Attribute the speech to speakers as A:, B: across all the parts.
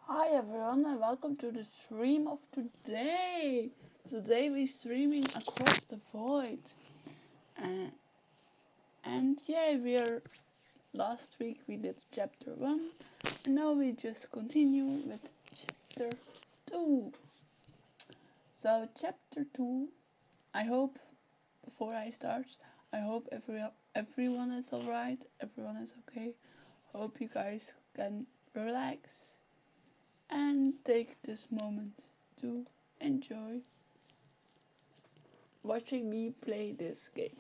A: Hi everyone and welcome to the stream of today. Today we're streaming Across the Void. Uh, and yeah, last week we did chapter 1 and now we just continue with chapter 2. So chapter 2, I hope, before I start, I hope everyone is alright, everyone is okay. Hope you guys can relax and take this moment to enjoy watching me play this game.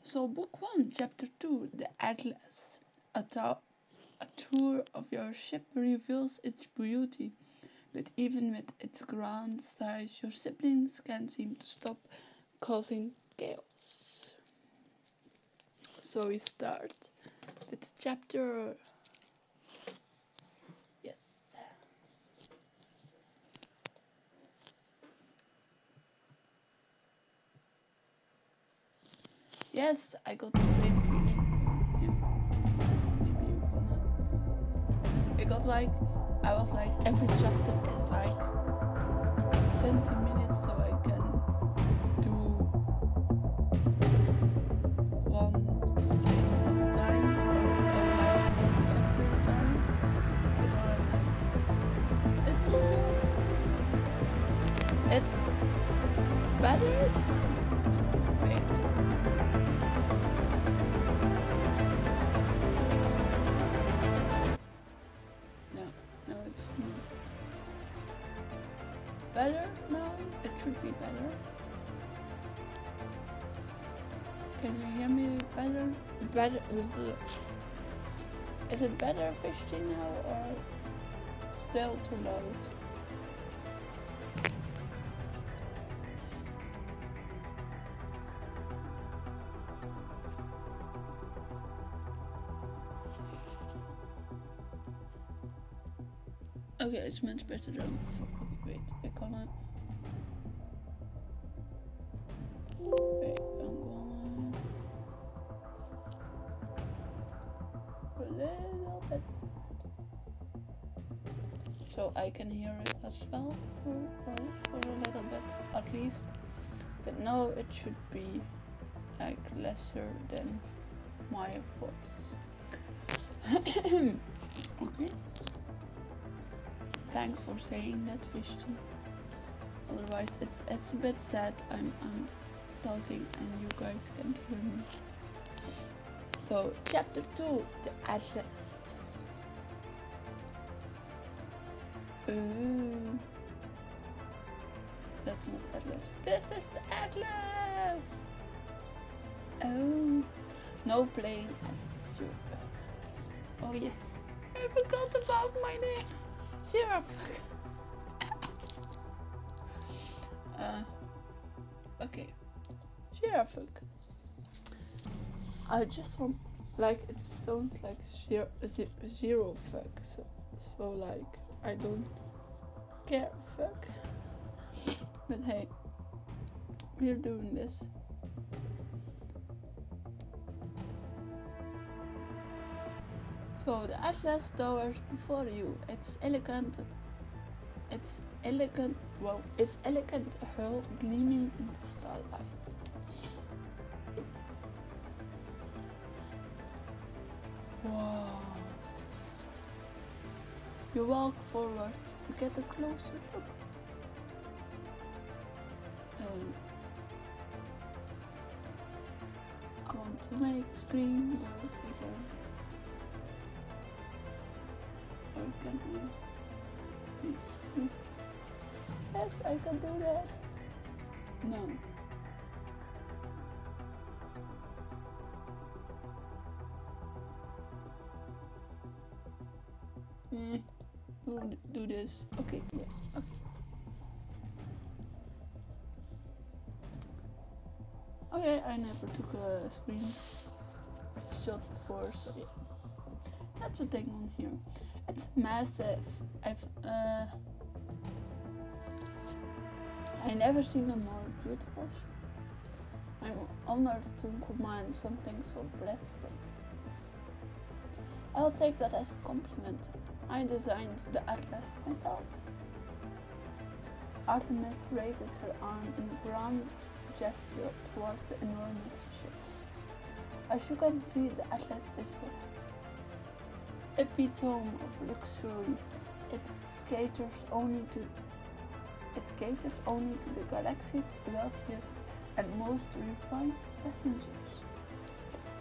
A: So book 1, chapter 2, the Atlas. A tour of your ship reveals its beauty, but even with its grand size, your siblings can't seem to stop causing chaos. So we start with chapter. Yes. Yes, I got the same feeling. Maybe you're gonna. It got like. I was like, every chapter is like 20 minutes, so I can do one stream at a time, or like one chapter at a time. But it's also. It's better. Wait. No, it's not. Better now? It should be better. Can you hear me better? Better. Is it better 15 now or still too loud? Okay, it's much better than before. Wait, I'm gonna a little bit so I can hear it as well for a little bit at least. But now it should be like lesser than my voice. Okay. Thanks for saying that, Fishty. Otherwise, it's a bit sad. I'm talking and you guys can't hear me. So, chapter 2, the Atlas. Ooh. That's not Atlas. This is the Atlas! Oh. No playing as Syrup. Oh yes. I forgot about my name. Syrup. Okay. Syrup. I just want, like, it sounds like zero fuck. So like, I don't care fuck. But hey, we're doing this. So the Atlas towers before you. It's elegant. Well, its elegant hull gleaming in the starlight. Wow. You walk forward to get a closer look. I want to make the screen bigger. Or can I? Yes, I can do that. No. Do this. Okay, yeah. Okay. Okay, I never took a screen shot before, so yeah. That's the thing on here. It's massive. I never seen a more beautiful ship. I'm honored to command something so breathtaking. I'll take that as a compliment. I designed the Atlas myself. Artemis raised her arm in a grand gesture towards the enormous ships. As you can see, the Atlas is the epitome of luxury. It caters only to the galaxy's wealthiest and most refined passengers.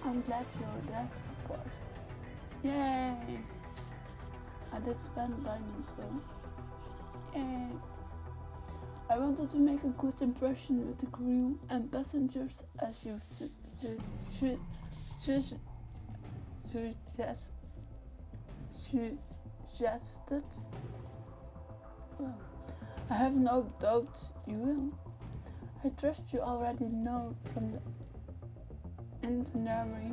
A: I'm glad you're dressed the part. Yay! I did spend diamonds though. Yay! I wanted to make a good impression with the crew and passengers as you suggested. Well, I have no doubt you will. I trust you already know from the itinerary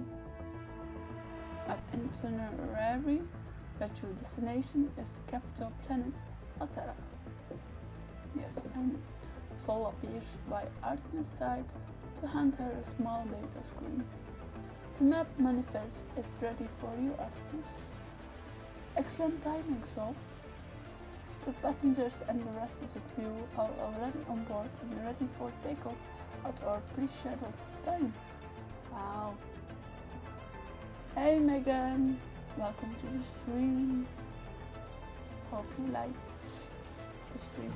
A: that your destination is the capital planet Atara. Yes, and Sol appears by Artemis' side to hand her a small data screen. The map manifest is ready for you, Artemis. Excellent timing, Sol. The passengers and the rest of the crew are already on board and ready for takeoff at our pre-scheduled time. Wow. Hey Megan, welcome to the stream. Hope you like the stream.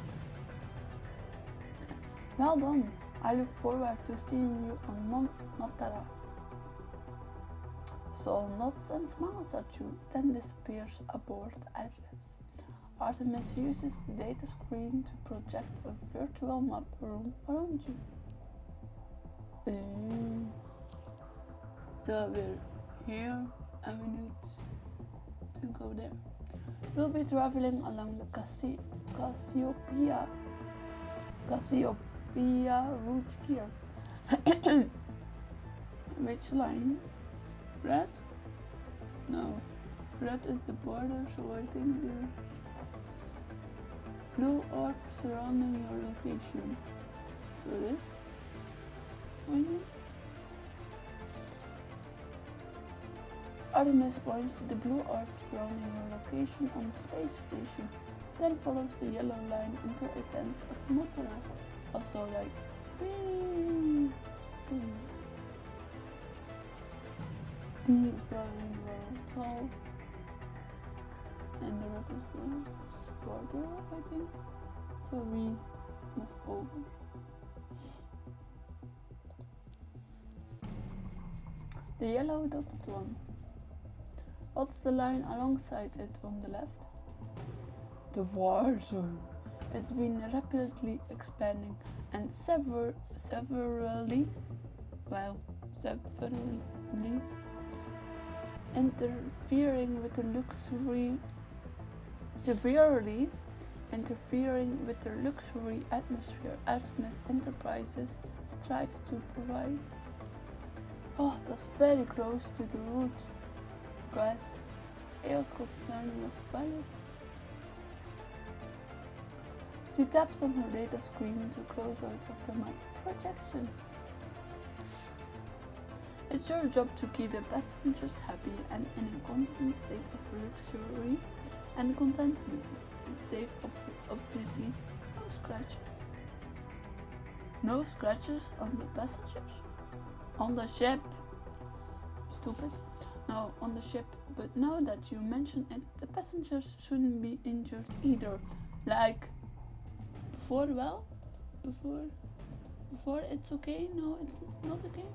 A: Well done. I look forward to seeing you on Mount Natara. Sol nods and smiles at you, then disappears aboard Atlas. Artemis uses the data screen to project a virtual map room around you. So we're here and we need to go there. We'll be traveling along the Cassiopeia route here. Which line? Red? No. Red is the border, so I think the blue orb surrounding your location. So this? Pointing? Artemis points to the blue orb surrounding your location on the space station, then follows the yellow line until it ends at Motara. Also like, whee! Divine World Hall. And the red is the border, I think. So we move over. The yellow dotted one. What's the line alongside it on the left? The war zone. It's been rapidly expanding and severely interfering with the severely interfering with the luxury atmosphere Artemis Enterprises strive to provide. Oh, that's very close to the root. Guys, Eos' concern was valid. She taps on her data screen to close out of the map projection. It's your job to keep the passengers happy and in a constant state of luxury and contentment, and safe, obviously. No scratches. No scratches on the passengers? On the ship. Stupid. No, on the ship. But now that you mention it, the passengers shouldn't be injured either. Like before, well? Before it's okay? No, it's not okay?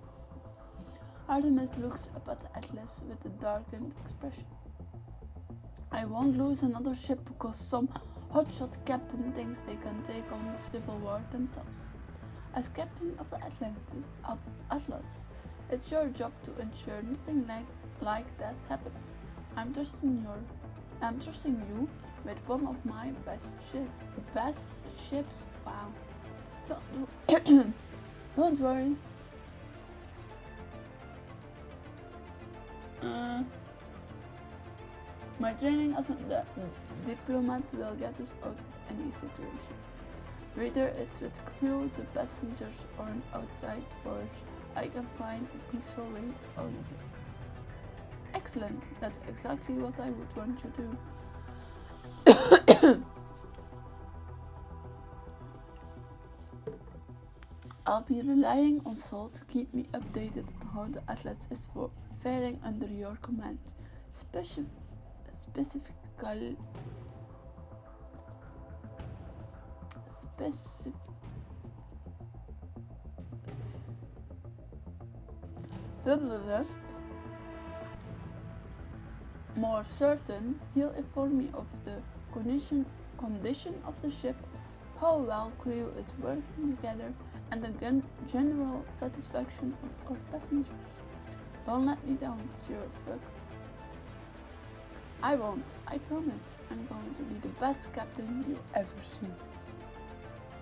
A: Artemis looks up at the Atlas with a darkened expression. I won't lose another ship because some hotshot captain thinks they can take on the Civil War themselves. As captain of the Atlas, it's your job to ensure nothing like that happens. I'm trusting you with one of my best ships. Wow. Don't worry. My training as a diplomat will get us out of any situation. Whether it's with crew, the passengers, or an outside force, I can find a peaceful way out of it. Excellent, that's exactly what I would want you to do. I'll be relying on Sol to keep me updated on how the Atlas is faring under your command. Specifically, more certain, he'll inform me of the condition of the ship, how well crew is working together, and the general satisfaction of our passengers. Don't let me down, Sir Fuck. I won't, I promise. I'm going to be the best captain you ever see.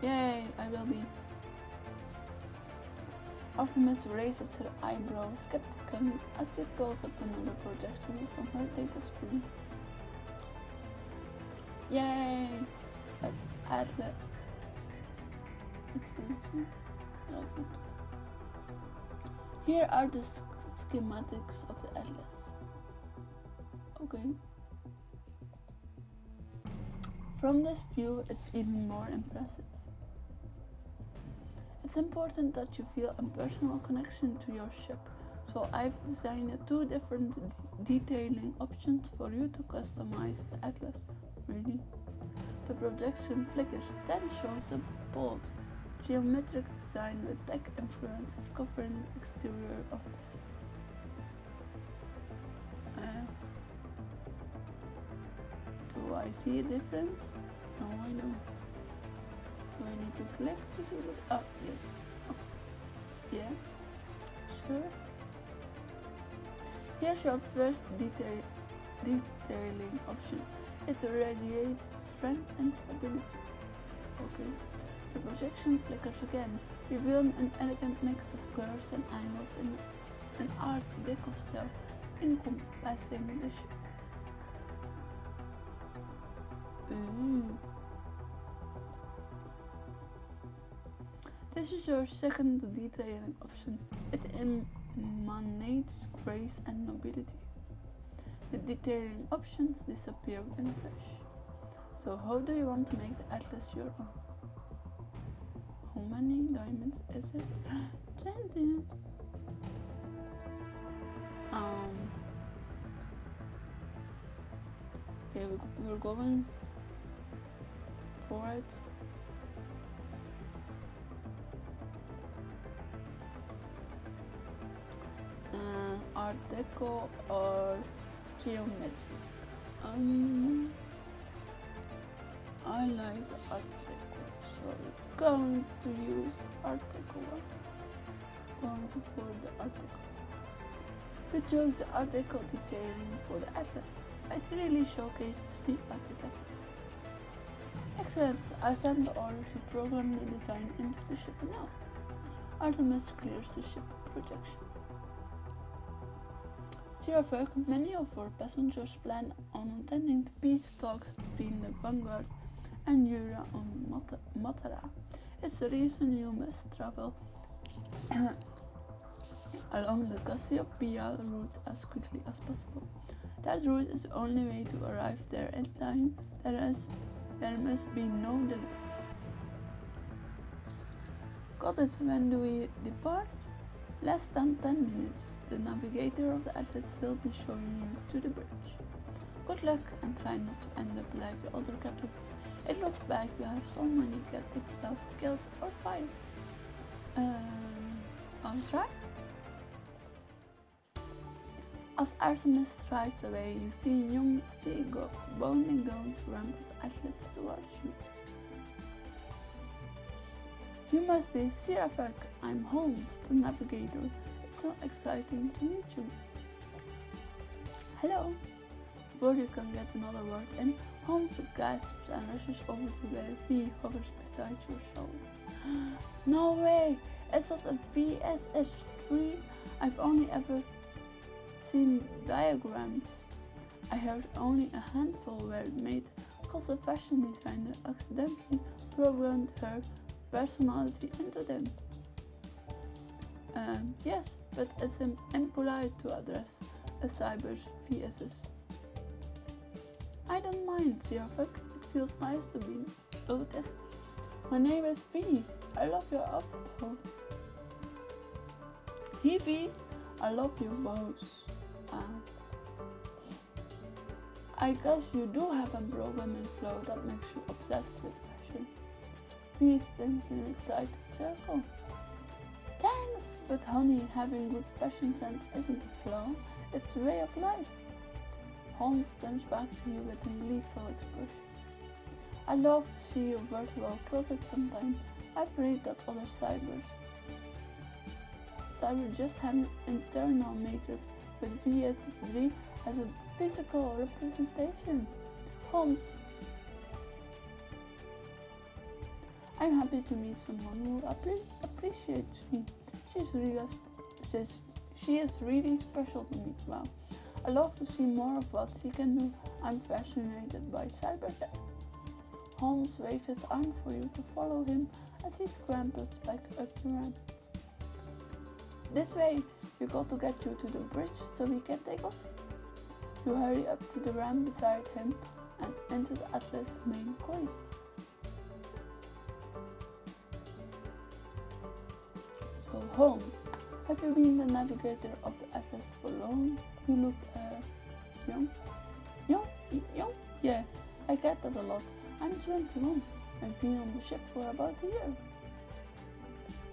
A: Yay, I will be. Artemis raises her eyebrows skeptically as she pulls up another projection from her data screen. Yay! Atlas. It's fancy. Love it. Here are the schematics of the Atlas. Okay. From this view, it's even more impressive. It's important that you feel a personal connection to your ship, so I've designed 2 different detailing options for you to customize the Atlas. Really? The projection flickers, then shows a bold, geometric design with tech influences covering the exterior of the ship. Do I see a difference? No, I don't. Do I need to click to see the... Oh, yes. Oh. Yeah, sure. Here's your first detailing option. It radiates strength and stability. Okay. The projection flickers again, revealing an elegant mix of curves and angles in an Art Deco style encompassing the ship. Ooh. This is your second detailing option. It emanates grace and nobility. The detailing options disappear when fresh. So how do you want to make the Atlas your own? How many diamonds is it? 20. Okay, we're going for it. Art Deco or geometry. I like Art Deco, so we're going to use Art Deco one. Going to for the Art Deco. We chose the Art Deco detailing for the atlas. It really showcases me as a captain. Excellent! I send the order to program the design into the ship now. Artemis clears the ship projection. Sirafuk, many of our passengers plan on attending the peace talks between the Vanguard and Yura on Matara. It's the reason you must travel along the Cassiopeia route as quickly as possible. That route is the only way to arrive there in time. There must be no delays. Got it, when do we depart? Less than 10 minutes. The navigator of the Atlas will be showing you to the bridge. Good luck and try not to end up like the other captains. It looks bad to have someone get himself killed or fired. I'll try. As Artemis strides away, you see a young seagull bounding down the ramp of the Atlas towards you. You must be Sirafuk. I'm Holmes, the navigator. It's so exciting to meet you. Hello. Before you can get another word in, Holmes gasps and rushes over to where V hovers beside your shoulder. No way! It's not a VSS-3. I've only ever seen diagrams. I heard only a handful were made because a fashion designer accidentally programmed her personality into them. Yes, but it's impolite to address a cyber's VSS. I don't mind, Sirafuk. It feels nice to be noticed. My name is V. I love your outfit. Hey V, I love your bows. I guess you do have a programming flow that makes you obsessed with fashion. V spins in an excited circle. Thanks, but honey, having good fashion sense isn't a flaw, it's a way of life. Holmes turns back to you with a gleeful expression. I love to see your vertebral closet sometime. I've read that other cyber just have an internal matrix with VS3 as a physical representation. Holmes, I'm happy to meet someone who appreciates me. She is really special to me. Wow. I love to see more of what she can do. I'm fascinated by cybertech. Holmes waves his arm for you to follow him as he scrambles back up the ramp. This way, we got to get you to the bridge so we can take off. You hurry up to the ramp beside him and into the Atlas main corridor. So Holmes, have you been the navigator of the Atlas for long? You look young. Young? Yeah, I get that a lot. I'm 21. I've been on the ship for about a year.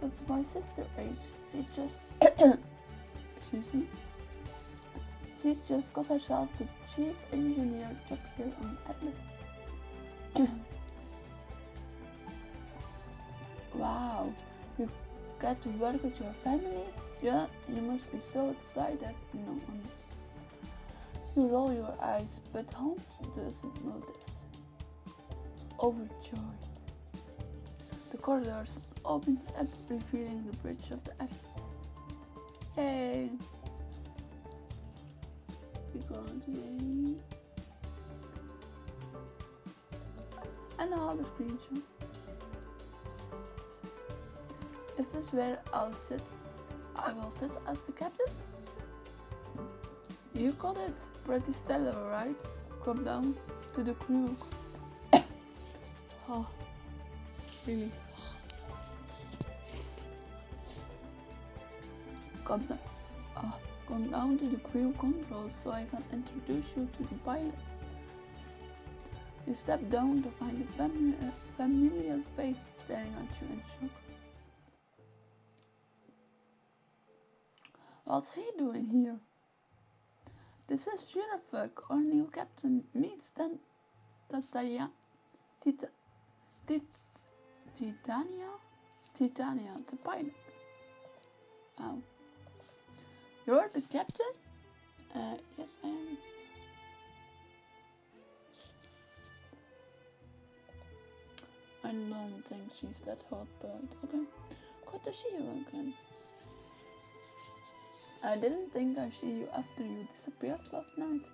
A: That's my sister's age. She just excuse me. She's just got herself the chief engineer job here on Atlas. Wow, you get to work with your family? Yeah, you must be so excited. No, you roll your eyes, but Holmes doesn't notice. Overjoyed. The corridors opens up, revealing the bridge of the Atlas. Yay! We go on today. And another screenshot. Is this where I will sit as the captain? You got it. Pretty stellar, right? Come down to the crew. Oh, really? Come down to the crew controls so I can introduce you to the pilot. You step down to find the familiar face staring at you in shock. What's he doing here? This is Shirafuk, our new captain. Meet Titania, Titania, the pilot. Oh. You're the captain? Yes I am. I don't think she's that hot, but okay. Good to see you again. I didn't think I'd see you after you disappeared last night.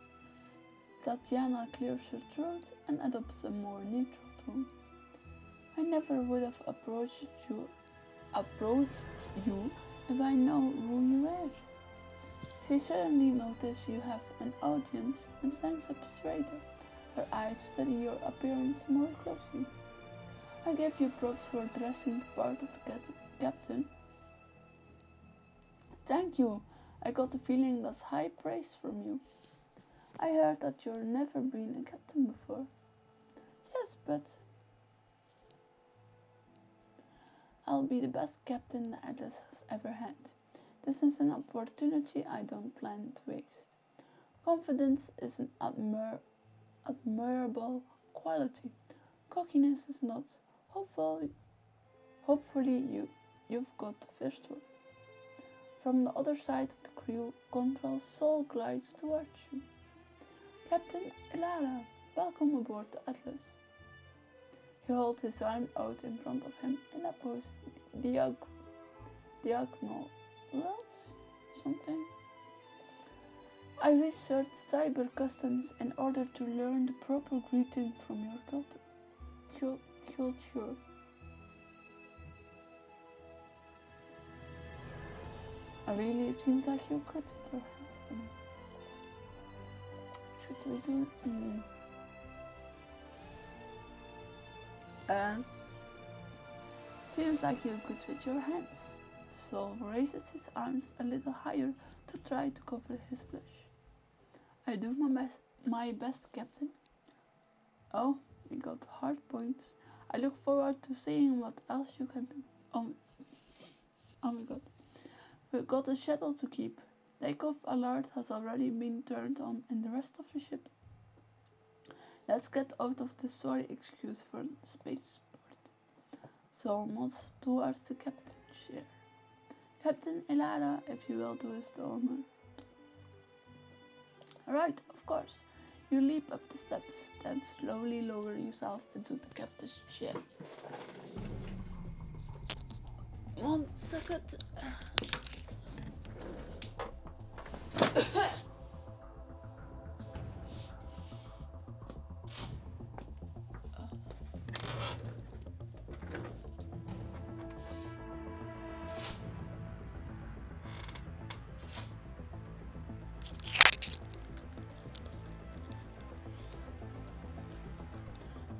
A: Tatiana clears her throat and adopts a more neutral tone. I never would have approached you if I know who you were. She suddenly notices you have an audience and stands up straighter. Her eyes study your appearance more closely. I give you props for dressing the part of the captain. Thank you. I got the feeling that's high praise from you. I heard that you've never been a captain before. Yes, but I'll be the best captain the Atlas has ever had. This is an opportunity I don't plan to waste. Confidence is an admirable quality. Cockiness is not. Hopefully you've got the first one. From the other side of the crew control, Sol glides towards you. Captain Elara, welcome aboard the Atlas. He holds his arm out in front of him in a pose diagonal. Something. I researched cyber customs in order to learn the proper greeting from your culture. Really, it seems like you could with your hands. Should we do it? Seems like you're good with your hands. Sol raises his arms a little higher to try to cover his blush. I do my best, Captain. Oh, you got hard points. I look forward to seeing what else you can do. Oh my god. We've got a shuttle to keep. Takeoff alert has already been turned on in the rest of the ship. Let's get out of this sorry excuse for spaceport. Sol nods towards the captain's chair. Captain Elara, if you will do us the honor. Right, of course. You leap up the steps, then slowly lower yourself into the captain's chair. 1 second.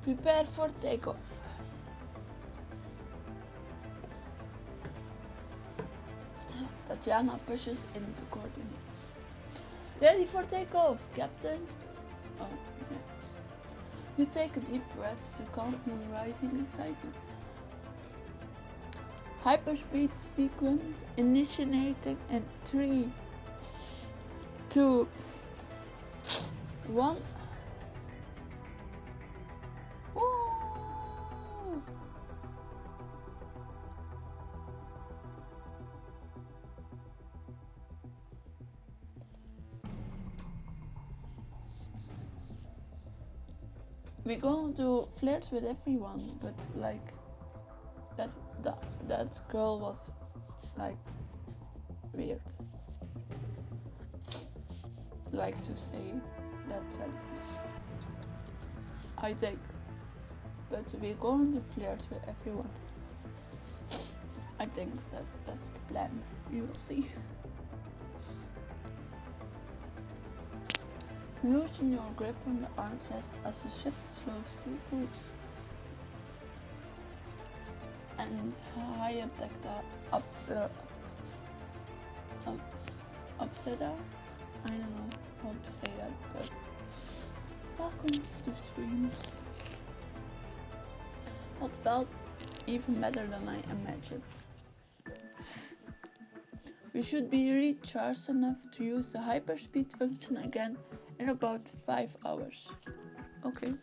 A: Prepare for takeoff. Tatiana pushes in the coordinates. Ready for takeoff, Captain? Oh, yes. You take a deep breath to calm your rising excitement. Hyperspeed sequence initiating in 3, 2, 1. Woo! We're going to flirt with everyone, but like that girl was like weird. Like to say that sentence. I think. But we're going to flirt with everyone. I think that's the plan. You will see. Loosen your grip on the arm chest as the ship slows to a cruise. And high up deck upside down. I don't know how to say that, but welcome to the stream. that felt even better than I imagined. We should be recharged enough to use the hyperspeed function again in about 5 hours. Okay.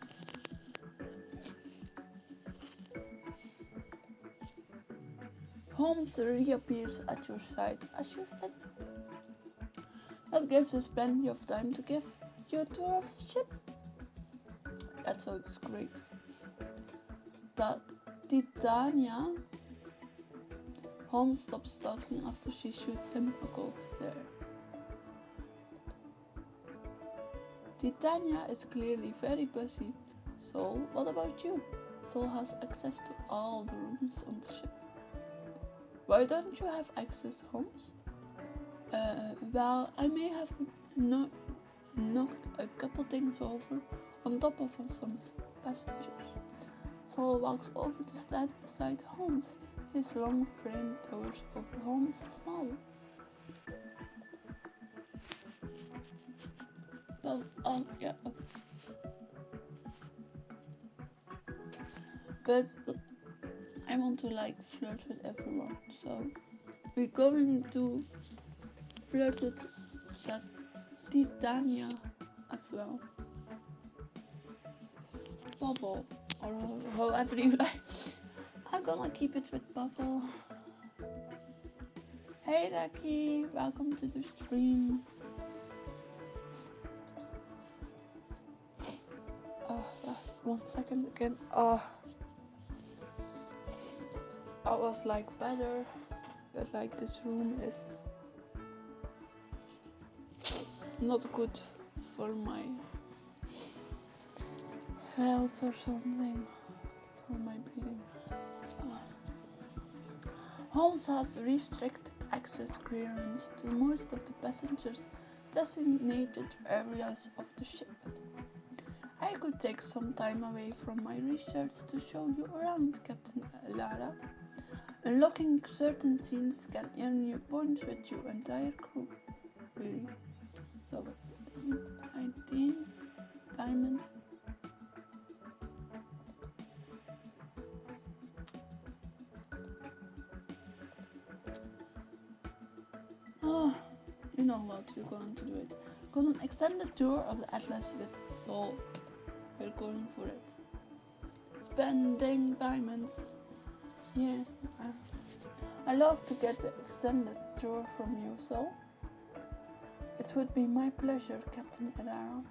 A: Holmes reappears at your side as you step. That gives us plenty of time to give you a tour of the ship. That sounds great. That Titania. Holmes stops talking after she shoots him a cold stare. Titania is clearly very busy. So, what about you? Sol has access to all the rooms on the ship. Why don't you have access, Holmes? Well, I may have knocked a couple things over on top of some passengers. Sol walks over to stand beside Holmes. His long frame towers over Holmes' small. Well, yeah, okay. But I want to flirt with everyone, so we're going to flirt with that Titania as well. Bubble, or however you like. I'm gonna keep it with Bubble. Hey Ducky, welcome to the stream. 1 second again. I was better, but this room is not good for my health or something, for my breathing. Holmes has restricted access clearance to most of the passengers' designated areas of the ship. I could take some time away from my research to show you around, Captain Lara. Unlocking certain scenes can earn you points with your entire crew. Really? So, 19 diamonds. Oh, you know what, we're going to do it. Got an extended tour of the Atlas with Sol. We're going for it. Spending diamonds. Yeah, I love to get the extended tour from you, Sol. It would be my pleasure, Captain Elara.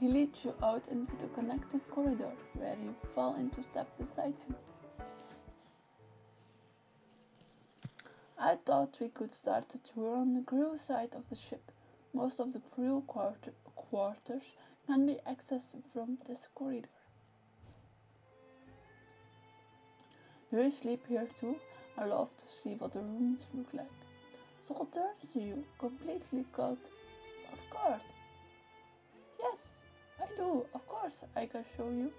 A: He leads you out into the connecting corridor, where you fall into step beside him. I thought we could start the tour on the crew side of the ship. Most of the crew quarters can be accessed from this corridor. Do you sleep here too? I love to see what the rooms look like. Sol turns to you, completely caught off guard. Yes, I do. Of course, I can show you.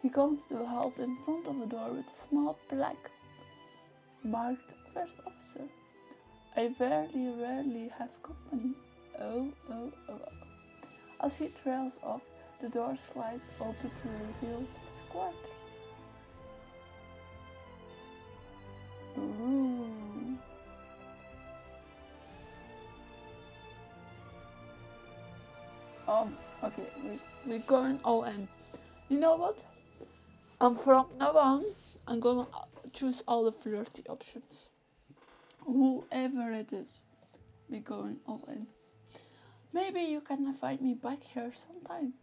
A: He comes to a halt in front of a door with a small plaque marked First Officer. I rarely have company. Oh. As he trails off, the door slides open to reveal his quarters. Ooh. Okay, we're going all in. You know what? From now on, I'm gonna choose all the flirty options. Whoever it is, we're going all in. Maybe you can invite me back here sometime.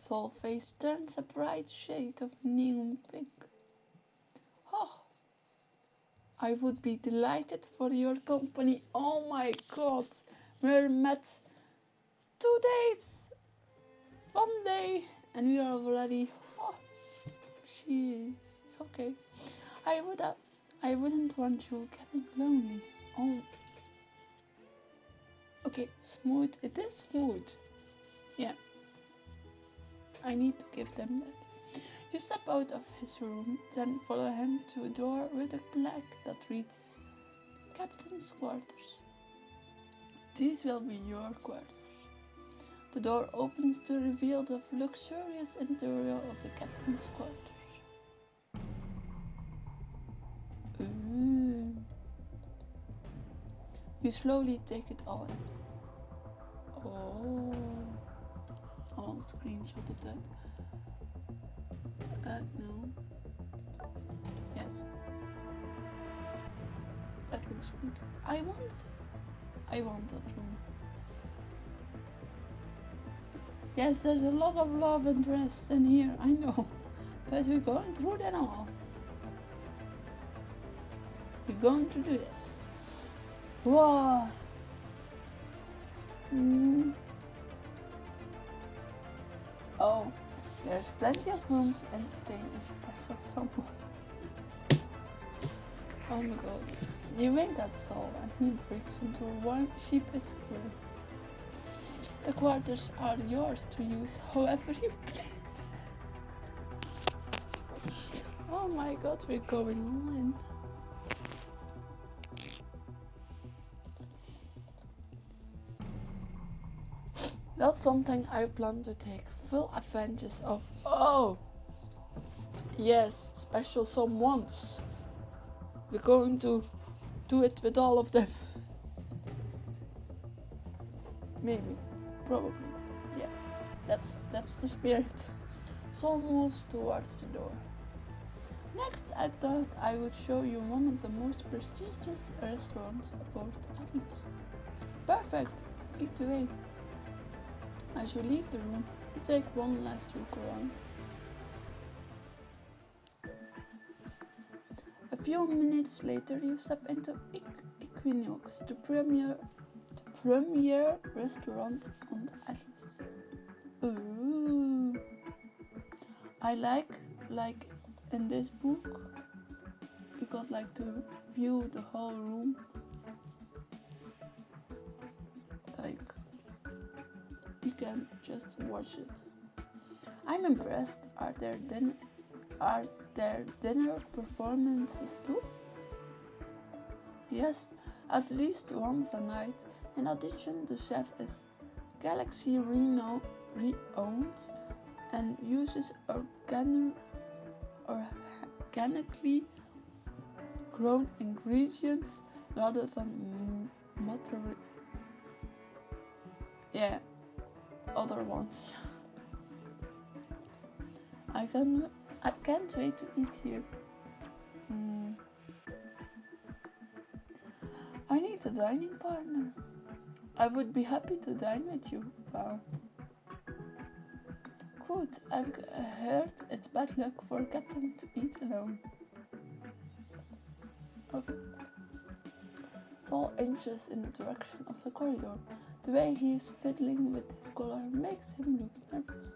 A: Sol's face turns a bright shade of neon pink. Oh, I would be delighted for your company. Oh my god, we're met 2 days, 1 day, and we are already. Oh, she. Okay. I wouldn't want you getting lonely. Oh. Okay, smooth. It is smooth. Yeah. I need to give them that. You step out of his room, then follow him to a door with a plaque that reads Captain's Quarters. These will be your quarters. The door opens to reveal the luxurious interior of the captain's quarters. Ooh. You slowly take it all in. Oh, I'll screenshot of that. No. Yes. That looks good. I want that room. Yes, there's a lot of love and rest in here, I know. But we're going through that all. We're going to do this. Whoa. Oh, there's plenty of room to entertain a special someone. Oh my god. You make that soul and he breaks into one sheepish grin. The quarters are yours to use however you please. Oh my god, we're going all in. That's something I plan to take full advantage of. Oh! Yes, special someones. We're going to do it with all of them. Maybe. Probably. Yeah. That's the spirit. Sol moves towards the door. Next, I thought I would show you one of the most prestigious restaurants aboard Atlas. Perfect! Eat away. As you leave the room, you take one last look around. A few minutes later, you step into Equinox, the premier restaurant on the Atlas. Ooh. I like in this book, you got like to view the whole room. Like, you can just watch it. I'm impressed. Are there dinner performances too? Yes, at least once a night. In addition, the chef is Galaxy renowned and uses organically grown ingredients rather than other ones. I can't wait to eat here. I need a dining partner. I would be happy to dine with you. Wow. Good, I've heard it's bad luck for a captain to eat alone. Okay. Sol inches in the direction of the corridor. The way he is fiddling with his collar makes him look nervous.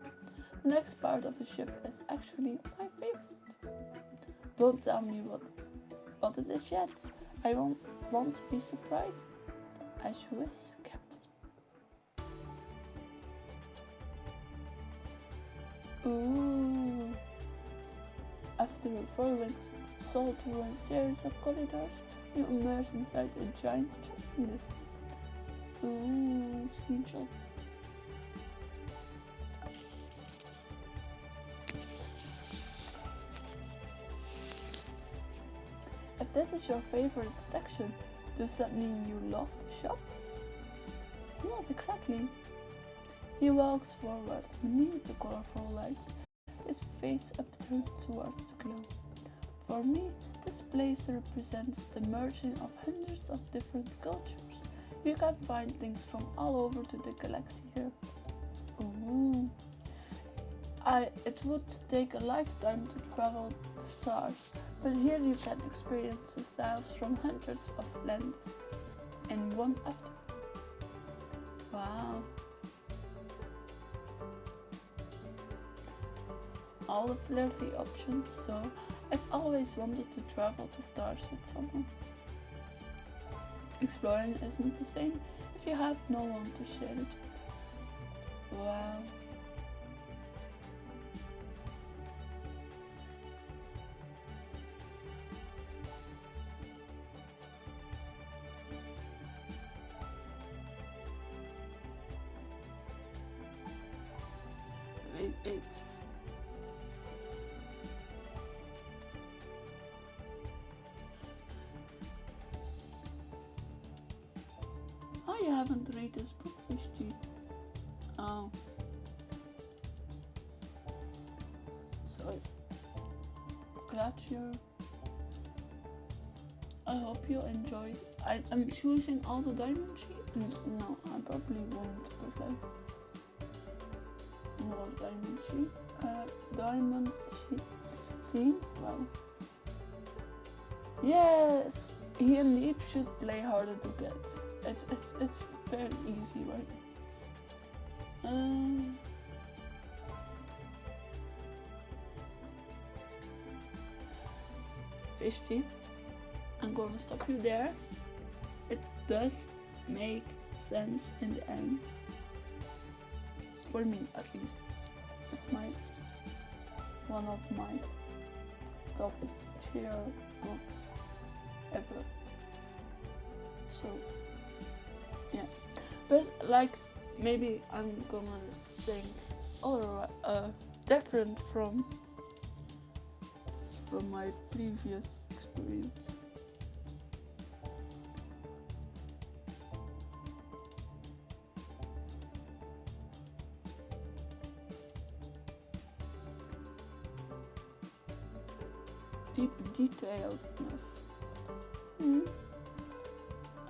A: The next part of the ship is actually my favorite. Don't tell me what it is yet. I want to be surprised. As you wish, Captain. Ooh. After following Sol through a series of corridors, you emerge inside a giant shopping district. Ooh, screenshot. If this is your favorite section, does that mean you love to shop? Not exactly. He walks forward beneath the colorful lights, his face upturned towards the glow. For me, this place represents the merging of hundreds of different cultures. You can find things from all over to the galaxy here. Ooh. It would take a lifetime to travel the stars, but here you can experience the styles from hundreds of lands in one afternoon. Wow. All the flirty options, so I've always wanted to travel the stars with someone. Exploring isn't the same if you have no one to share it with. Wow. it's oh, you haven't read this book, Fishty. Oh, so glad you're. I hope you enjoyed. I'm choosing all the diamond sheets. No, I probably won't put like more diamond sheet. Diamond sheet scenes. Wow. Yes, he indeed should play harder to get. It's very easy, right? 50. I'm gonna stop you there. It does make sense in the end. For me, at least. It's one of my top tier books ever. So, yeah. But, like, maybe I'm gonna think different from my previous experience. Detailed enough.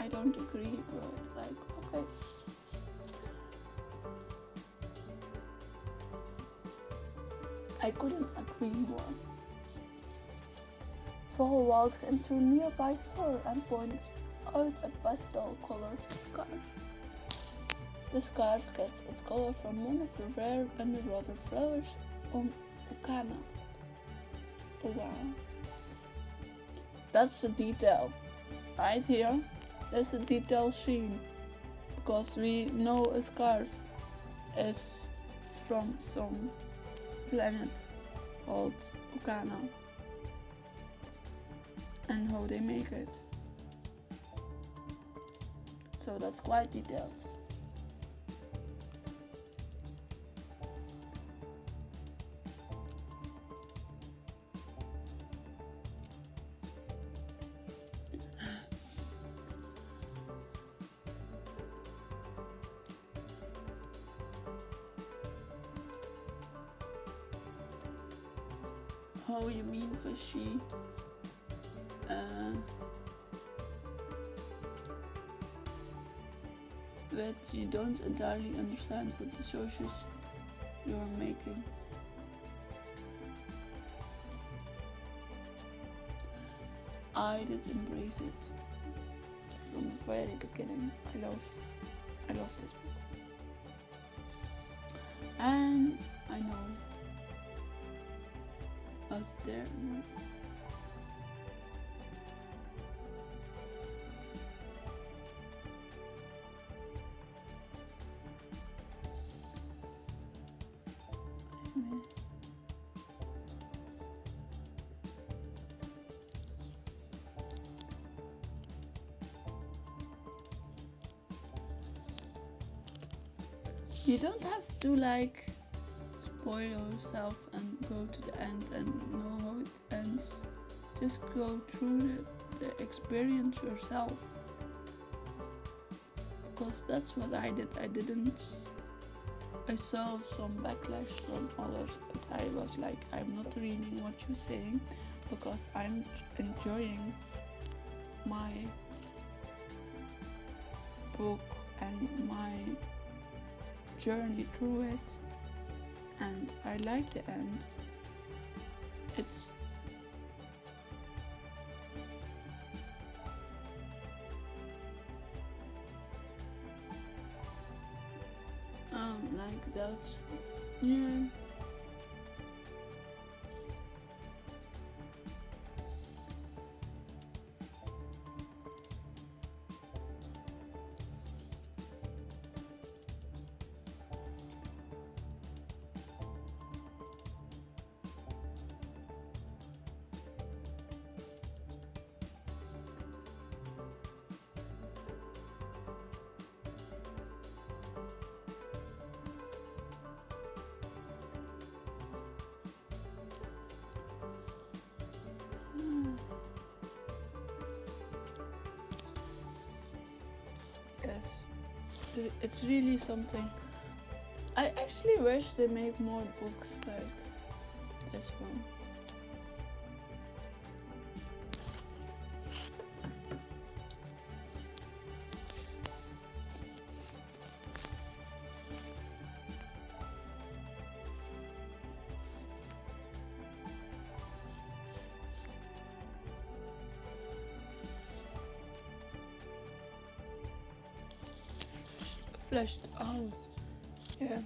A: I don't agree, but like, okay. I couldn't agree more. Saul walks into a nearby store and points out a pastel-colored scarf. The scarf gets its color from one of the rare underwater flowers on Okana. Oh wow. That's a detail. Right here, there's a detail scene. Because we know a scarf is from some planet called Okana. And how they make it. So that's quite detailed. How you mean fishy? That you don't entirely understand what the socials you're making. I did embrace it from the very beginning. I love this book, and I know us there. You don't have to like spoil yourself and go to the end and know how it ends. Just go through the experience yourself. Because that's what I did. I saw some backlash from others, but I was like, I'm not reading what you're saying because I'm enjoying my book and my journey through it, and I like the end. It's like that. Yeah. it's really something. I actually wish they make more books like this one. Fleshed out. Yeah.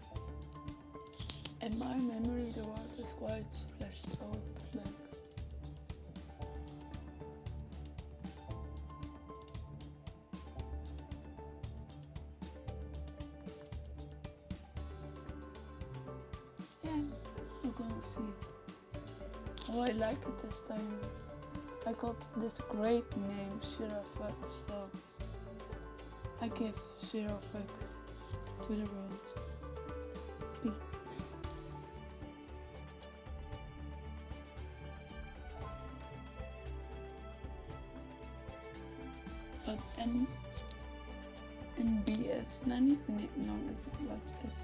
A: In my memory, the world is quite fleshed out. Like, yeah, we're gonna see. Oh, I like it this time. I got this great name, Shirafux, so I give Shirafux to the world. Peace. But NBS, no, it's what is.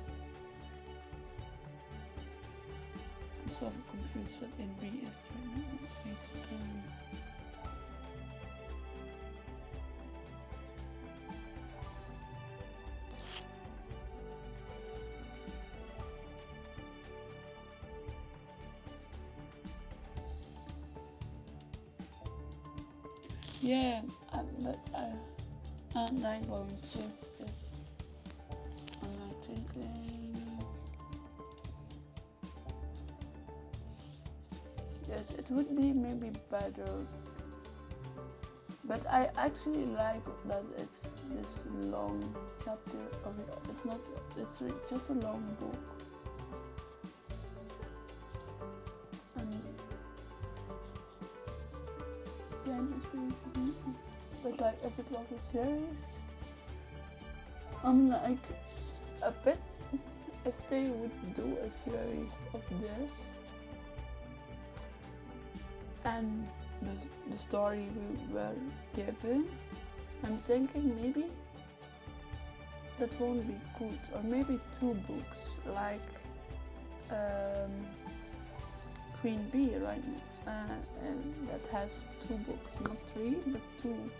A: I'm so confused with NBS right now. Yeah, but I'm not going to. I'm not thinking. Yes, it would be maybe better. But I actually like that it's this long chapter of it. It's not. It's just a long book. And then it's really significant. But like if it was a series, I'm like a bit. If they would do a series of this and the story we were given, I'm thinking maybe that won't be good, or maybe two books like Queen Bee, right? And that has two books, not three, but two.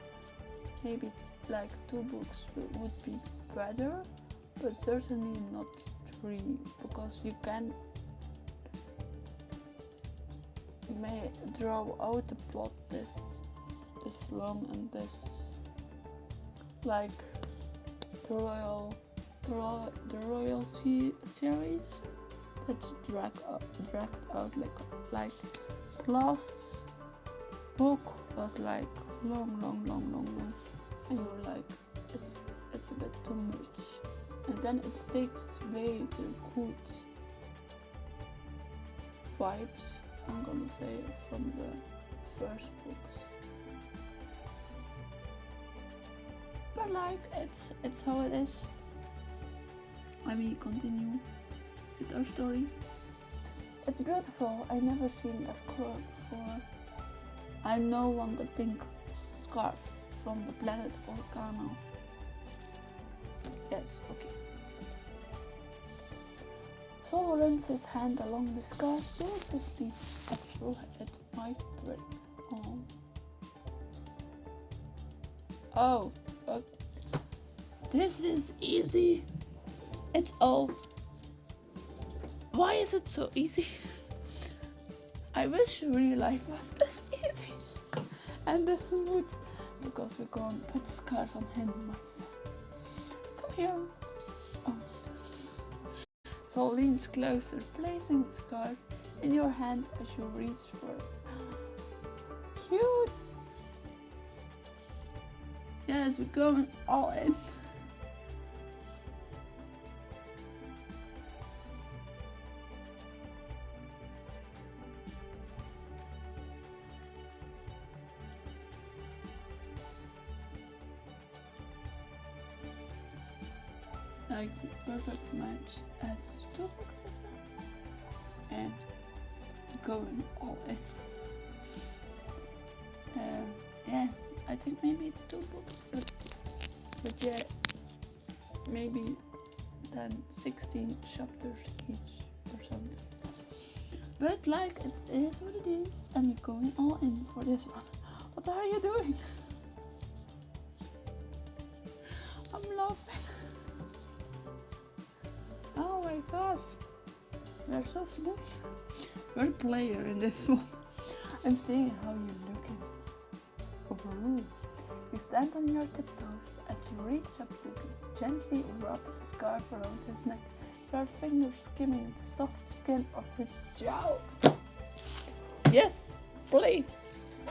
A: Maybe like two books would be better, but certainly not three, because you can may draw out the plot this long and this like the royal series that dragged out like the last book was like long, and you're like it's a bit too much, and then it takes away the good vibes, I'm gonna say, from the first books. But like it's how it is. Let me continue with our story. It's beautiful. I never seen that color before. I know one the pink scarf from the planet Volcano. Yes, okay. Sol runs his hand along the scarf delicately as though it might break. Oh, this is easy. It's all. Why is it so easy? I wish real life was this easy and this smooth, because we're going to put the scarf on him, my son. Come here. Oh. So leans closer, placing the scarf in your hand as you reach for it. Cute. Yes, we're going all in. Like perfect match as two books as well, and going all in. Yeah, I think maybe two books, but yeah, maybe 10, 16 chapters each or something. But like, it is what it is, and we're going all in for this one. What are you doing? I'm laughing. Oh my gosh. We're so smooth. We're a player in this one. I'm seeing how you're looking. Overruled. You stand on your tiptoes as you reach up to gently wrap the scarf around his neck, your fingers skimming the soft skin of his jowl. Yes, please.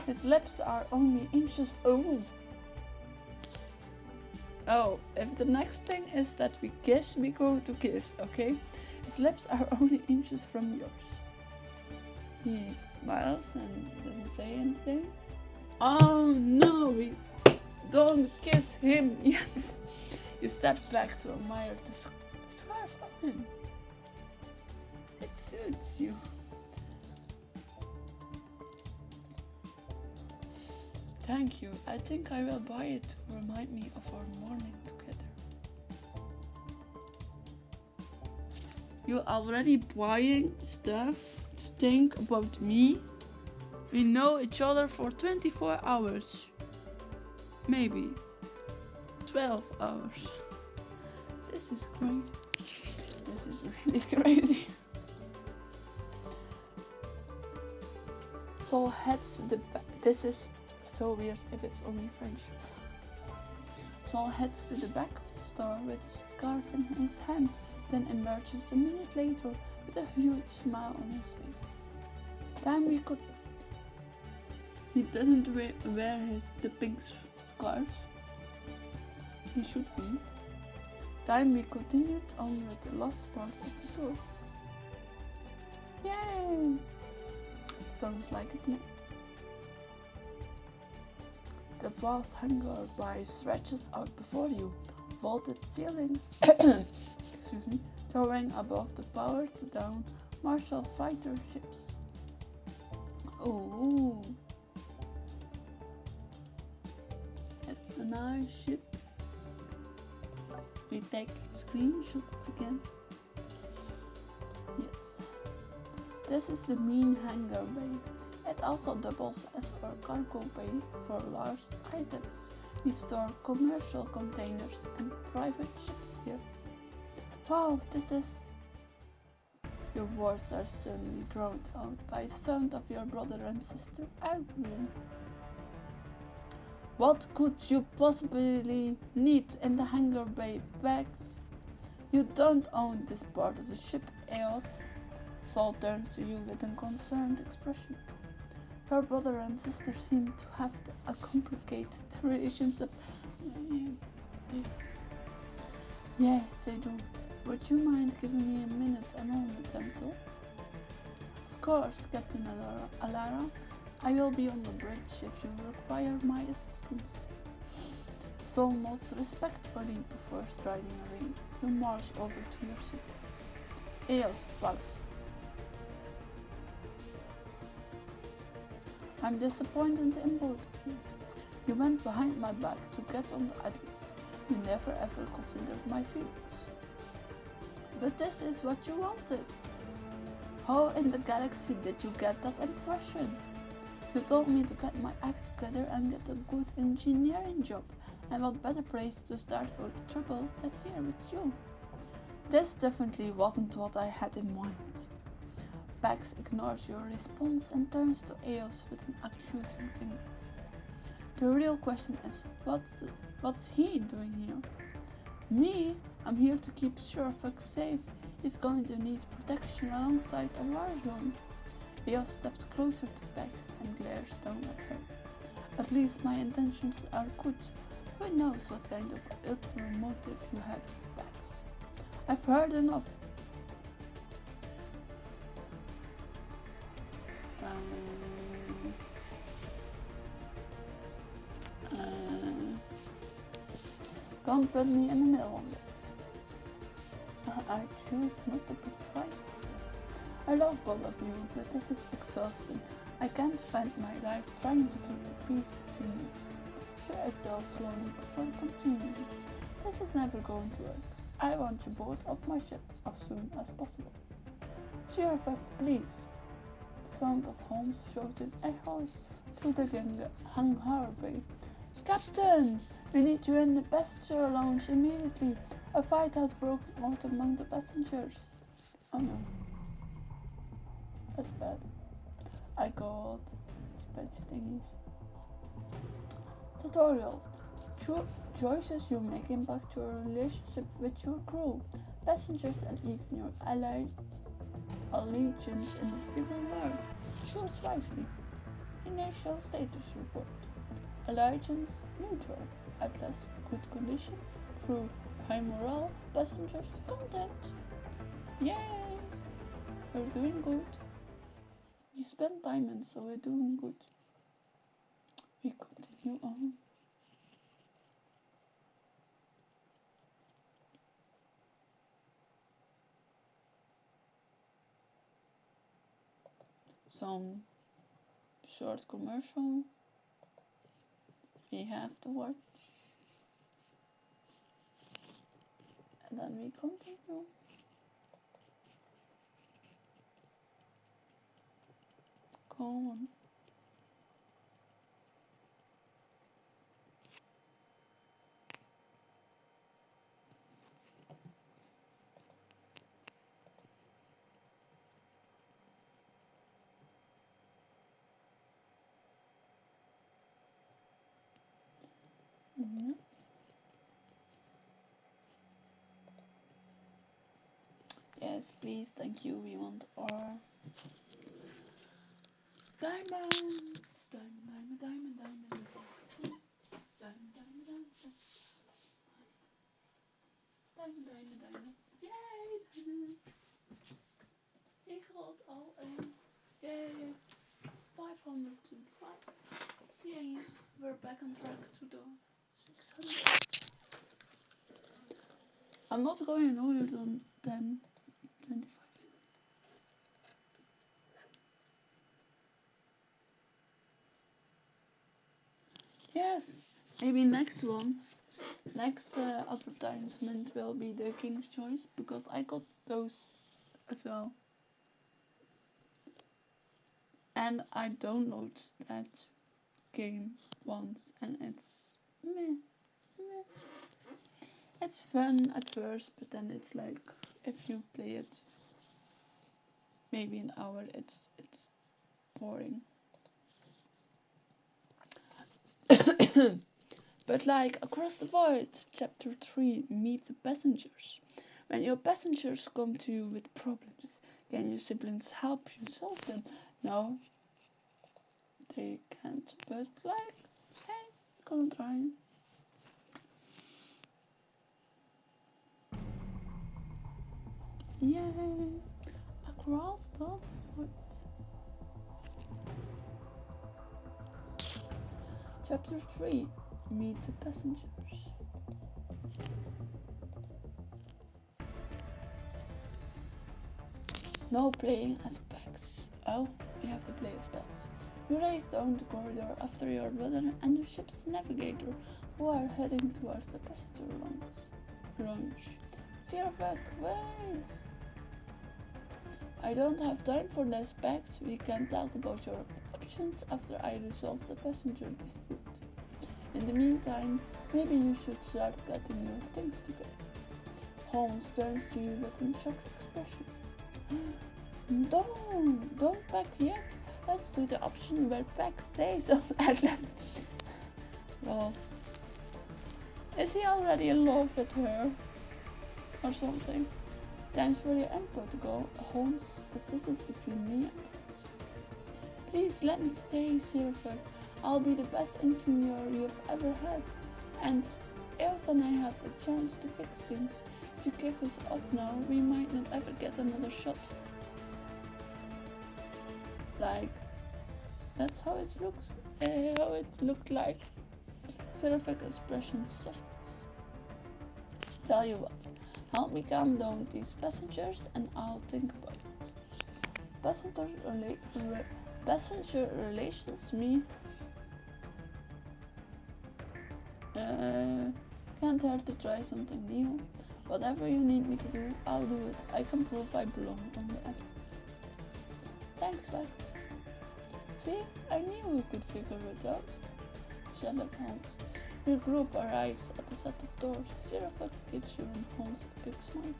A: His lips are only inches. Oh, if the next thing is that we kiss, we go to kiss, okay? His lips are only inches from yours. He smiles and doesn't say anything. Oh no, we don't kiss him yet. You step back to admire the scarf on him. It suits you. Thank you. I think I will buy it to remind me of our morning together. You're already buying stuff to think about me? We know each other for 24 hours. Maybe 12 hours. This is crazy. This is really crazy. Sol heads to the back. This is so weird if it's only French. Sol heads to the back of the store with his scarf in his hand, then emerges a minute later with a huge smile on his face. Time we could. He doesn't wear the pink scarf. He should be. Time we continued on with the last part of the store. Yay! Sounds like it now. The vast hangar by stretches out before you, vaulted ceilings, excuse me, towering above the powered down Marshall fighter ships. Oh, it's a nice ship. We take screenshots again. Yes, this is the main hangar bay. It also doubles as our cargo bay for large items. We store commercial containers and private ships here. Wow, this is... Your words are suddenly drowned out by the sound of your brother and sister arguing. What could you possibly need in the hangar bay, Bags? You don't own this part of the ship, Eos. Sol turns to you with a concerned expression. Her brother and sister seem to have a complicated relationship. Yeah, they do. Would you mind giving me a minute alone with them, Sol? Of course, Captain Alara. I will be on the bridge if you require my assistance. Sol nods respectfully before striding away. You march over to your seat. Eos bugs. I'm disappointed in both of you. You went behind my back to get on the Atlas. You never ever considered my feelings. But this is what you wanted. How in the galaxy did you get that impression? You told me to get my act together and get a good engineering job, and what better place to start out the trouble than here with you? This definitely wasn't what I had in mind. Pax ignores your response and turns to Eos with an accusing finger. The real question is, what's he doing here? Me? I'm here to keep Shurfak safe. He's going to need protection alongside a war zone. Eos steps closer to Pax and glares down at her. At least my intentions are good. Who knows what kind of ulterior motive you have, Pax? I've heard enough. Don't put me in the middle of this. I choose not to pick sides. I love both of you, but this is exhausting. I can't spend my life trying to keep the peace between you. You exhale slowly before continuing. This is never going to work. I want you both off my ship as soon as possible. Sir Effect, please. The sound of Holmes shouted echoes through the hangar bay. Captain! We need you in the passenger lounge immediately. A fight has broken out among the passengers. Oh no. That's bad. I got spreadsheet thingies. Tutorial. Choices you make impact your relationship with your crew, passengers, and even your allegiance in the civil war. Choose wisely. Initial status report. Allegiance neutral. Atlas good condition. Crew high morale. Passengers content. Yay! We're doing good. You spent diamonds, so we're doing good. We continue on. Some short commercial we have to watch, and then we continue. Go on. Mm-hmm. Yes, please, thank you. We want our diamonds. Diamond, diamond, diamond, diamond. Diamond, diamond, diamond. Diamond, diamond, diamond. Yay, diamond. We got all in. Yay. 525. Yay. We're back on track to the 600. I'm not going lower than 25. Yes, maybe next one. Next advertisement will be the King's Choice because I got those as well. And I download that game once and it's meh, meh. It's fun at first, but then it's like if you play it maybe an hour, it's boring. But like Across the Void, chapter 3, meet the passengers. When your passengers come to you with problems, can your siblings help you solve them? No, they can't, but like, hey, you can try. Yay! Across the Void. Chapter 3, meet the passengers. No playing as Pax. Oh, we have to play as Pax. You race down the corridor after your brother and the ship's navigator, who are heading towards the passenger lounge. Zervac, wait! I don't have time for this, Pax. We can talk about your options after I resolve the passenger dispute. In the meantime, maybe you should start getting your things together. Holmes turns to you with a shocked expression. Don't pack yet. Let's do the option where Pack stays on Atlas. Well, is he already in love with her? Or something? Thanks for your input, Holmes, but this is between me and Pax. Please let me stay, Silver. I'll be the best engineer you've ever had. And if then I have a chance to fix things. If you kick us off now, we might not ever get another shot. Like, that's how it looks, how it looked like. Seraphic expression softens. Tell you what, help me calm down these passengers and I'll think about it. Passenger relations, me? Can't hurt to try something new. Whatever you need me to do, I'll do it. I can prove I belong on the app. Thanks, Max. See, I knew we could figure it out. Sherlock Holmes. Your group arrives at a set of doors. Sherlock gives you and Holmes a big smile.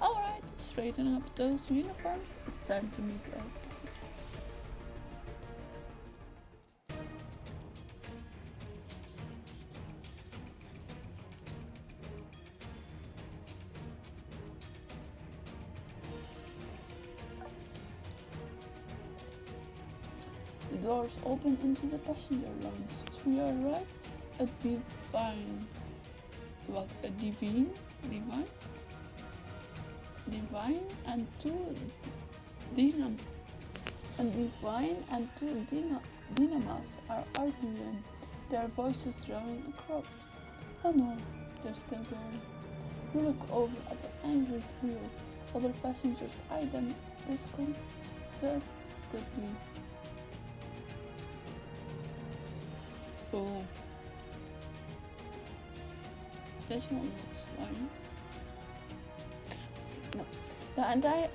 A: Alright, straighten up those uniforms. It's time to meet our passengers. The doors open into the passenger lounge. To your right, a divine. What? A divine? Divine? Divine and two dynam. A divine and two dynamas are arguing, their voices drowning a crowd. Oh no, they're still going. You look over at the angry trio. Other passengers eye them disconcertedly. Oh. This one looks fine. No. The entire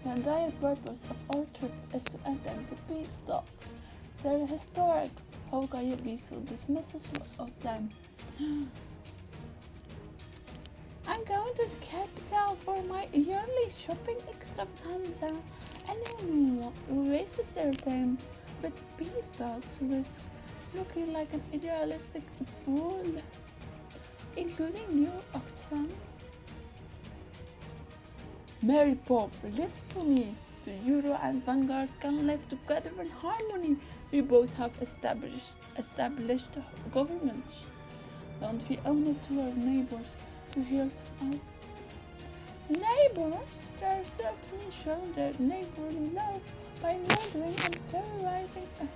A: the entire purpose of our trip is to attend to peace talks. They're historic. How can you be so dismissive of them? I'm going to the capital for my yearly shopping extravaganza. Anyone who wastes their time with peace talks risks looking like an idealistic fool, including you, Octavian. Mary Poppins, listen to me. The Euro and Vanguard can live together in harmony. We both have established governments. Don't we owe it to our neighbors to hear them out? Neighbors? They're certainly showing their neighborly love by murdering and terrorizing us.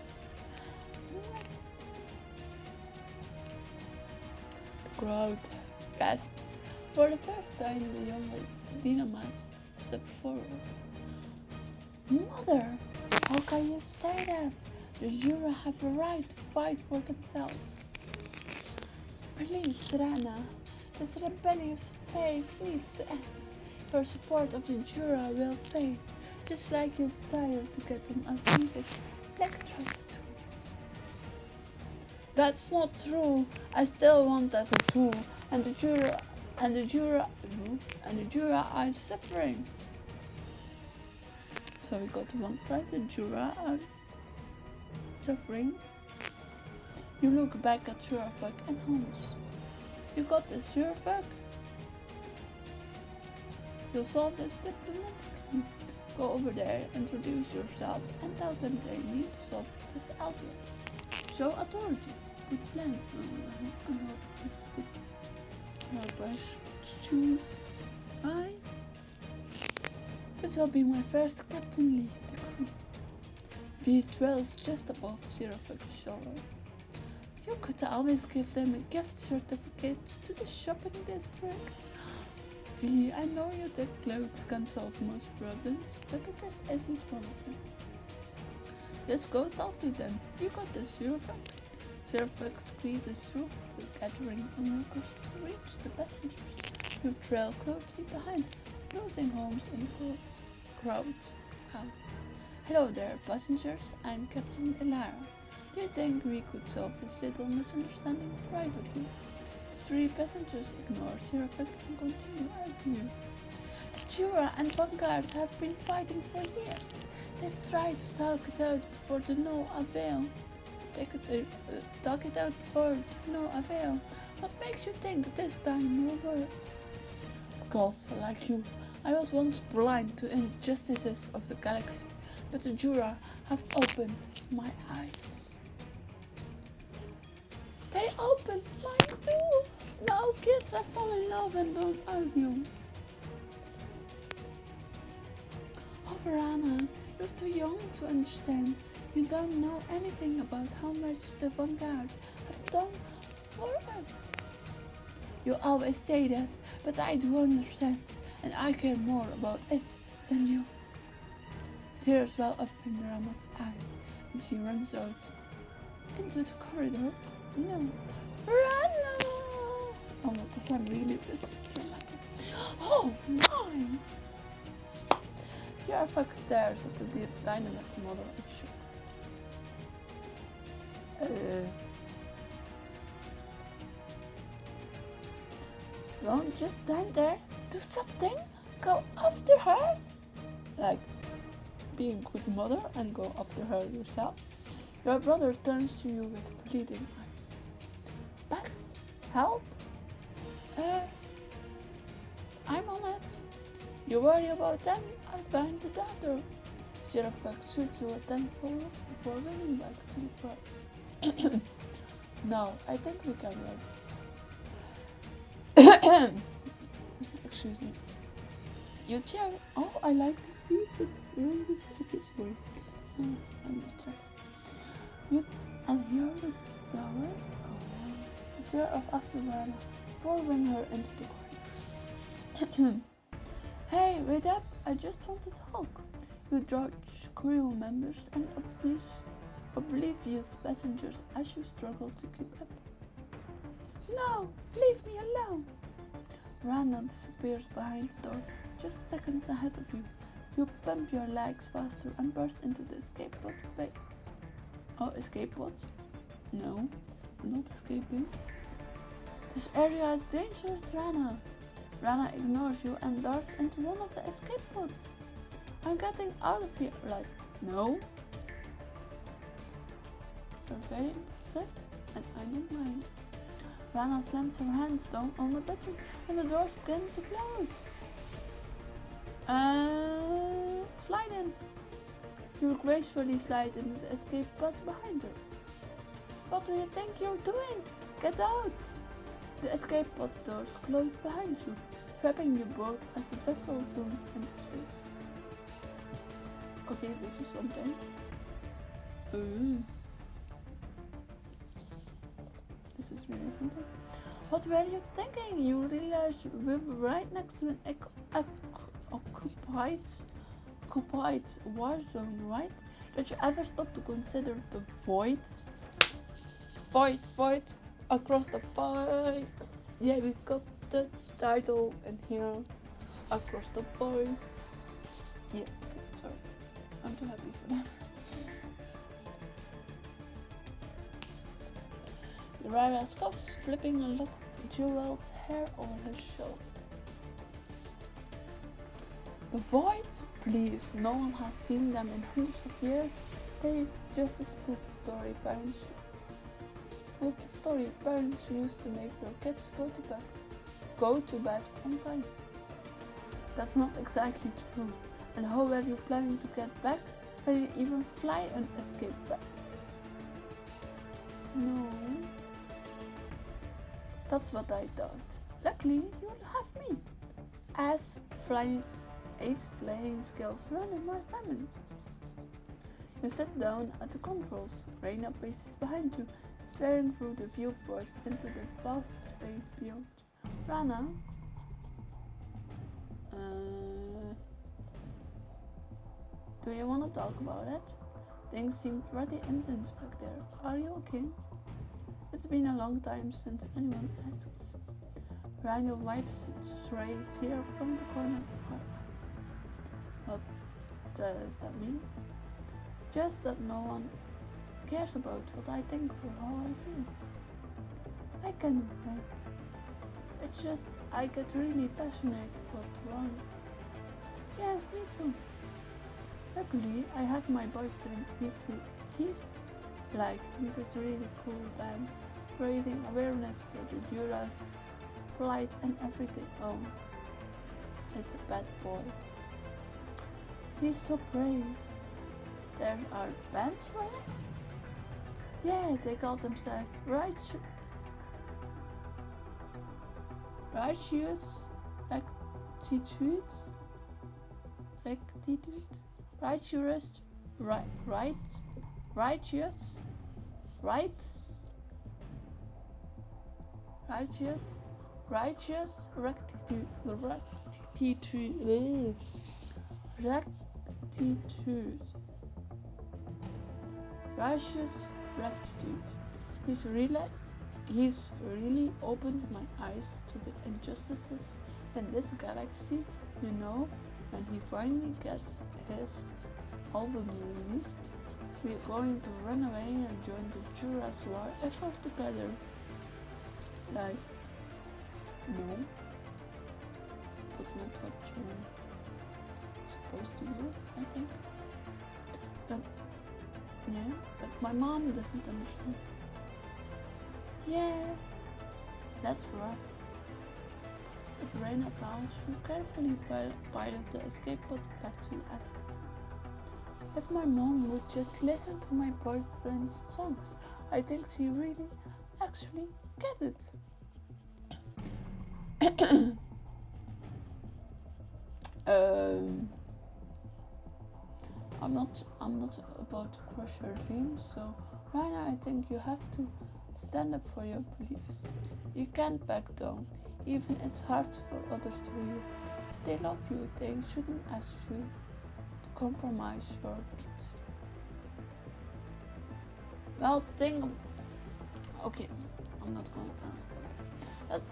A: The crowd gasps. For the first time, the younger dynamites step forward. Mother, how can you say that? The Euro have a right to fight for themselves. Please, Rana, this rebellious phase needs to end. Your support of the Jura will fade, just like your desire to get on Aviva's lectures too. That's not true. I still want that too, and the Jura are suffering. So we got one side, the Jura are suffering. You look back at Shurafak and Holmes. You got this, Shurafak? You'll solve this diplomatically. Go over there, introduce yourself, and tell them they need to solve this outlet. Show authority. Good plan. I hope it's good. Our brush choose. This will be my first captainly degree. The trails just above Shurafak's shoulder. You could always give them a gift certificate to the shopping district. I know you think clothes can solve most problems, but this isn't one of them. Just go talk to them. You got this, Shurafak. Shurafak squeezes through the gathering onlookers to reach the passengers. You trail closely behind, losing Holmes in the crowd. Hello there, passengers. I'm Captain Elara. Do you think we could solve this little misunderstanding privately? The three passengers ignore Shurafak and continue arguing. The Jura and Vanguard have been fighting for years. They've tried to talk it out before to no avail. Talk it out before to no avail. What makes you think this time will work? Because, like you, I was once blind to injustices of the galaxy, but the Jura have opened my eyes. They opened mine too! Now kids I fall in love and don't argue. Oh, Verana, you're too young to understand. You don't know anything about how much the Vanguard have done for us. You always say that, but I do understand, and I care more about it than you. Tears well up in Rama's eyes, and she runs out into the corridor. No, Rana! Oh my god, I'm really this dramatic. Oh, mine! Jarfuck stares at the Dynamax model action. Don't just stand there. Do something. Go after her. Like, be a good mother and go after her yourself. Your brother turns to you with pleading eyes. Max, help? I'm on it. You worry about them, I'll find the doctor. Jarfuck shoots you a tenfold before running back to the front. No, I think we can run. Excuse me. You cheer. Oh, I like the seat with roses. Okay, sorry. Yes, I'm distracted. You and here are the flowers. Oh, tear off after Rana. Pouring her into the corner. Hey, wait up! I just want to talk. You dodge crew members and oblivious passengers as you struggle to keep up. No, leave me alone! Rana disappears behind the door, just seconds ahead of you. You pump your legs faster and burst into the escape pod bay. Oh, escape pod? No, not escaping. This area is dangerous, Rana. Rana ignores you and darts into one of the escape pods. I'm getting out of here. Like, no. You're very impulsive, and I don't mind. Rana slams her hands down on the button and the doors begin to close. Slide in. You gracefully slide into the escape pod behind her. What do you think you're doing? Get out! The escape pod doors close behind you, trapping you both as the vessel zooms into space. Okay, this is something. This is really something. What were you thinking? You realize we were right next to an occupied war zone, right? Did you ever stop to consider the void? Void, across the void. Yeah, we got the title in here. Across the void. Yeah, sorry. I'm too happy for that. Rara scoffs, flipping a lock of jeweled hair on his shoulder. The void? Please, no one has seen them in hundreds of years. They just a spooky story parents used to make their kids go to bed on time. That's not exactly true. And how were you planning to get back? Will you even fly an escape bed? No. That's what I thought. Luckily, you'll have me. As ace flying skills run in my family. You sit down at the controls. Reina paces behind you, staring through the viewports into the vast space beyond. Rana? Do you want to talk about it? Things seem pretty intense back there. Are you okay? It's been a long time since anyone asks. Rhino wipes a stray tear from the corner of her eye. What does that mean? Just that no one cares about what I think or how I feel. I can relate. It's just I get really passionate about wrong. Yeah, me too. Luckily, I have my boyfriend. He's like with this really cool band, raising awareness for the Duras, flight and everything. Oh, it's a bad boy. He's so brave. There are bands for it? Yeah, they call themselves Righteous Rectitude? Righteous Righteous Right Righteous Righteous Rectitude Righteous Rectitude. He's He's really opened my eyes to the injustices in this galaxy, you know. When he finally gets his album released, we're going to run away and join the Jurassic War effort together. Like, no, that's not what you're supposed to do, I think. But, yeah, but my mom doesn't understand. Yeah, that's rough. As Reina tells, you carefully pilot the escape pod back to the attic. If my mom would just listen to my boyfriend's songs, I think she really actually get it. um, I'm not about to crush your dreams, so right now I think you have to stand up for your beliefs. You can't back down, even it's hard for others to hear. If they love you, they shouldn't ask you to compromise your beliefs. Well, the thing, okay, I'm not gonna tell about it.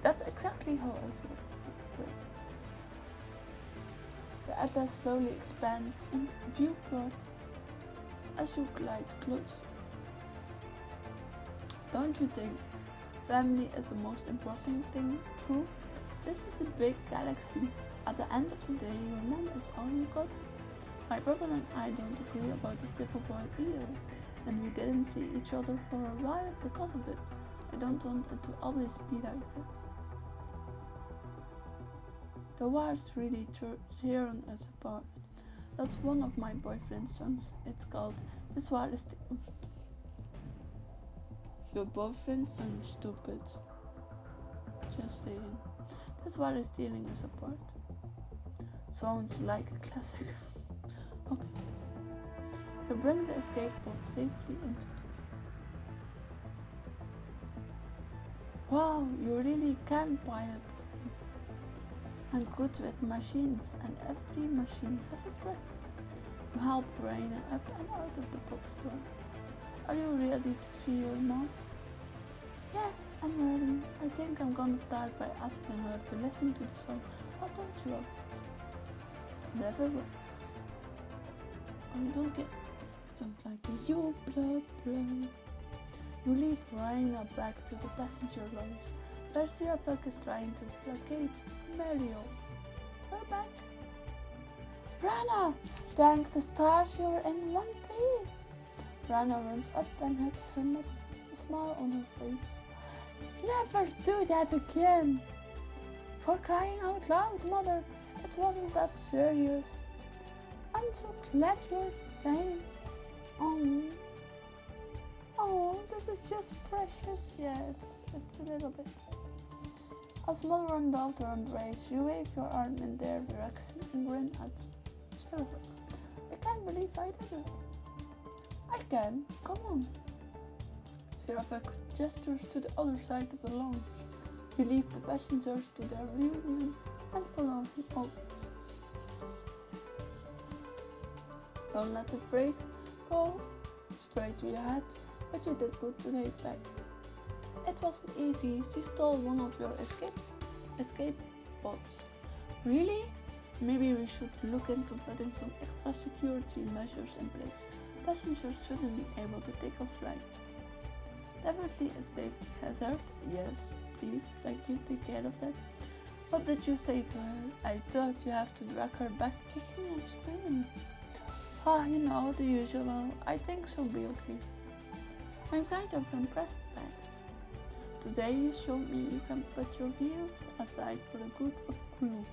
A: That's exactly how I feel. Great. The atlas slowly expands in viewport as you glide closer. Don't you think family is the most important thing? True. This is a big galaxy. At the end of the day, your mom is all you got. My brother and I don't agree about the Civil War either, and we didn't see each other for a while because of it. I don't want it to always be like that. The war's really tearing us apart. That's one of my boyfriend's songs. It's called This War is Your boyfriend sounds stupid. Just saying. This war is tearing us apart. Sounds like a classic. Okay. You bring the escape pod safely into the Wow, you really can pilot this thing. I'm good with machines, and every machine has a trick. You help Raina up and out of the pod store. Are you ready to see your mom? Yeah, I'm ready. I think I'm gonna start by asking her to listen to the song I told you of. Never works. Oh, you don't get. Sounds like a you blood. You lead Raina back to the passenger lounge. Percy Buck is trying to placate Mario. We're back. Rana! Thank the stars you're in one piece. Rana runs up and hugs her mother, a smile on her face. Never do that again! For crying out loud, mother, it wasn't that serious. I'm so glad you're safe. Oh, this is just precious. Yeah, it's a little bit. As mother and daughter embrace, you wave your arm in their direction and grin at Silver. I can't believe I did it. I can. Come on. Sirafek gestures to the other side of the lounge. We leave the passengers to their reunion and follow him out. Don't let the break go straight to your head, but you did put today back. It wasn't easy. She stole one of your escape pods. Really? Maybe we should look into putting some extra security measures in place. Passengers shouldn't be able to take a flight. Definitely a safety hazard. Yes, please, thank you, take care of that. What did you say to her? I thought you have to drag her back kicking and screaming. Ah, you know, the usual. I think she'll be okay. I'm kind of impressed, Max. Today you showed me you can put your views aside for the good of the crew.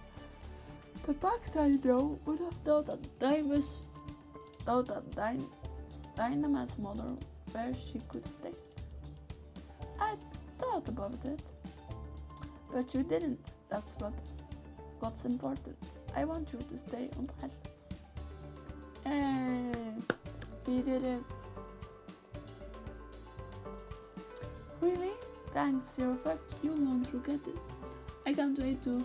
A: The fact I know would have thought that Dynama's mother where she could stay. I thought about it, but you didn't. That's what's important. I want you to stay on the Atlas. And we did it. Really? Thanks, Zero Fact. You won't regret this. I can't wait to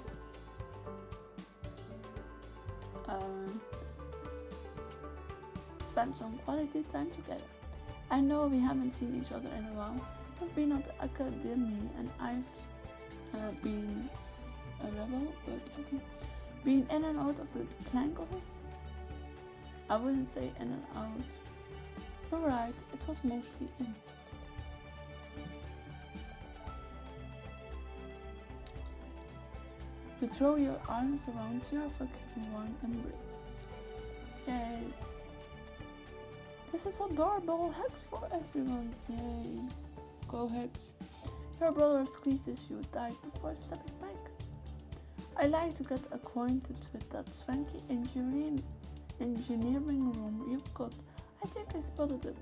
A: spend some quality time together. I know we haven't seen each other in a while. You've been at the academy and I've been a rebel, but okay. Been in and out of the Clangover? I wouldn't say in and out. You're right, it was mostly in. You throw your arms around Sirafak in one embrace. Yay! This is adorable! Hugs for everyone! Yay! Go Hex! Your brother squeezes you tight before stepping back. I like to get acquainted with that swanky engineering room you've got. I think I spotted a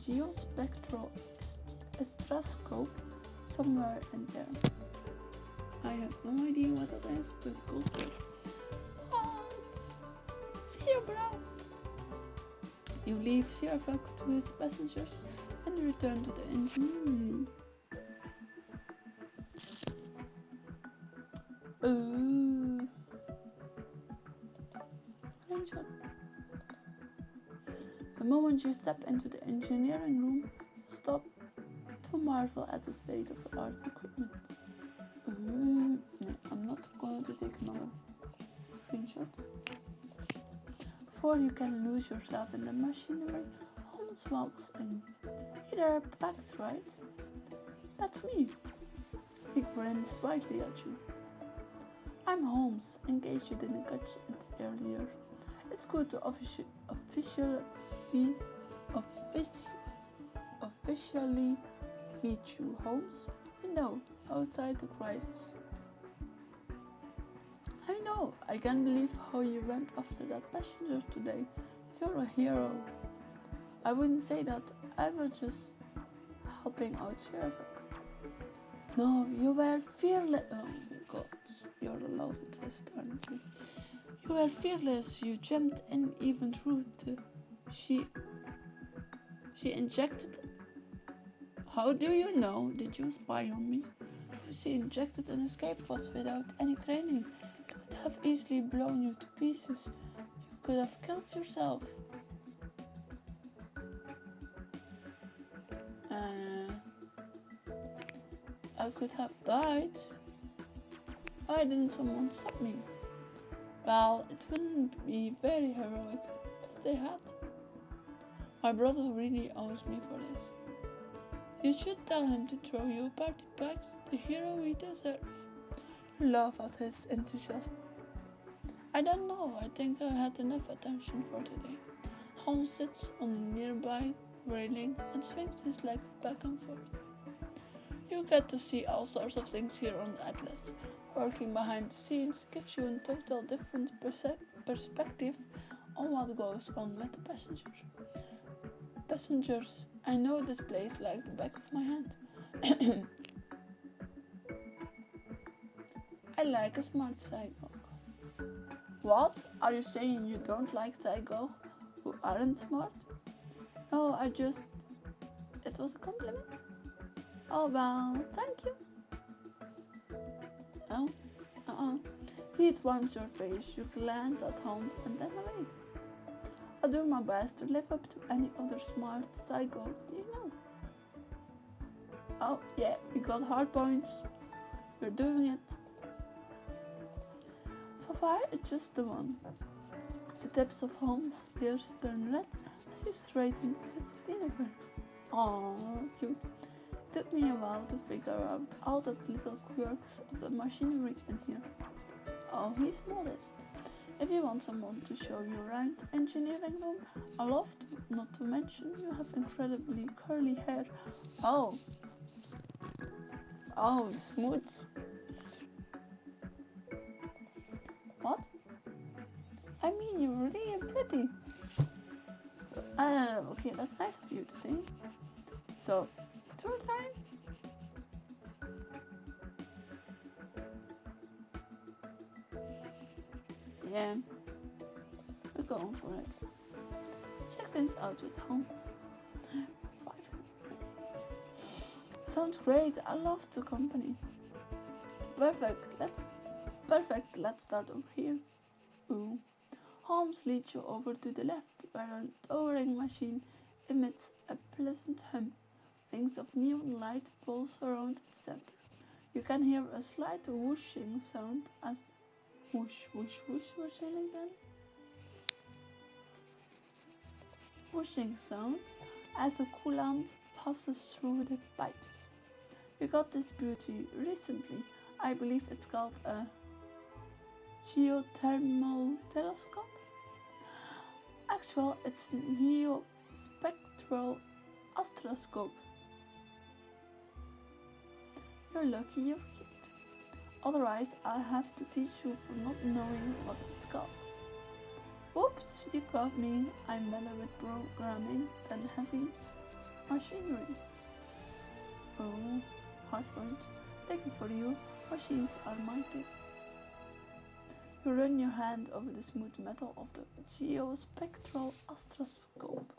A: geospectral astroscope somewhere in there. I have no idea what it is, but go for it. What? See you, bro! You leave Sirafak to his passengers and return to the engineering room. Ooh. Ranger. The moment you step into the engineering room, stop to marvel at the state of the art equipment. Ooh. Nee, I'm not going to take another screenshot. Before you can lose yourself in the machinery, Holmes walks in. Hey there, packed, right? That's me. He grins slightly at you. I'm Holmes, in case you didn't catch it earlier. It's good to officially meet you, Holmes. You know, outside the crisis. I know, I can't believe how you went after that passenger today. You're a hero. I wouldn't say that, I was just helping out Shervik. No, you were fearless. Oh my god, you're a love interest, aren't you? You were fearless, you jumped in even through the... She injected... How do you know? Did you spy on me? She injected an escape pod without any training. It would have easily blown you to pieces. You could have killed yourself. I could have died. Why didn't someone stop me? Well, it wouldn't be very heroic if they had. My brother really owes me for this. You should tell him to throw you a party pack, the hero he deserves. Laugh at his enthusiasm. I don't know, I think I had enough attention for today. Holmes sits on a nearby railing and swings his legs back and forth. You get to see all sorts of things here on the Atlas. Working behind the scenes gives you a total different perspective on what goes on with the passengers. I know this place like the back of my hand. I like a smart psycho. What? Are you saying you don't like psycho who aren't smart? No, it was a compliment. Oh well, thank you. Oh, Heat warms your face, you glance at Holmes and then away. I'll do my best to live up to any other smart psycho, do you know? Oh, yeah, we got hard points. We're doing it. So far, it's just the one. The tips of Holmes' ears turn red as he straightens his universe. Aww, cute. It took me a while to figure out all the little quirks of the machinery in here. Oh, he's modest. If you want someone to show you around the engineering room, I love to, not to mention you have incredibly curly hair. Oh, smooth. What? I mean, you're really pretty. Okay, that's nice of you to say. So, third time? Yeah, we're going for it. Check things out with Holmes. 5 minutes. Sounds great. I love the company. Perfect. Let's start over here. Ooh. Holmes leads you over to the left, where a towering machine emits a pleasant hum. Rings of neon light pulse around its center. You can hear a slight whooshing sound as whoosh, whoosh, whoosh, what's it again? Whooshing sound as the coolant passes through the pipes. We got this beauty recently. I believe it's called a geothermal telescope. Actually, it's a geospectral astroscope. You're lucky you read it. Otherwise, I'll have to teach you for not knowing what it's called. Oops, you got me. I'm better with programming than heavy machinery. Oh, hard point. Lucky for you, machines are mighty. You run your hand over the smooth metal of the geospectral astroscope.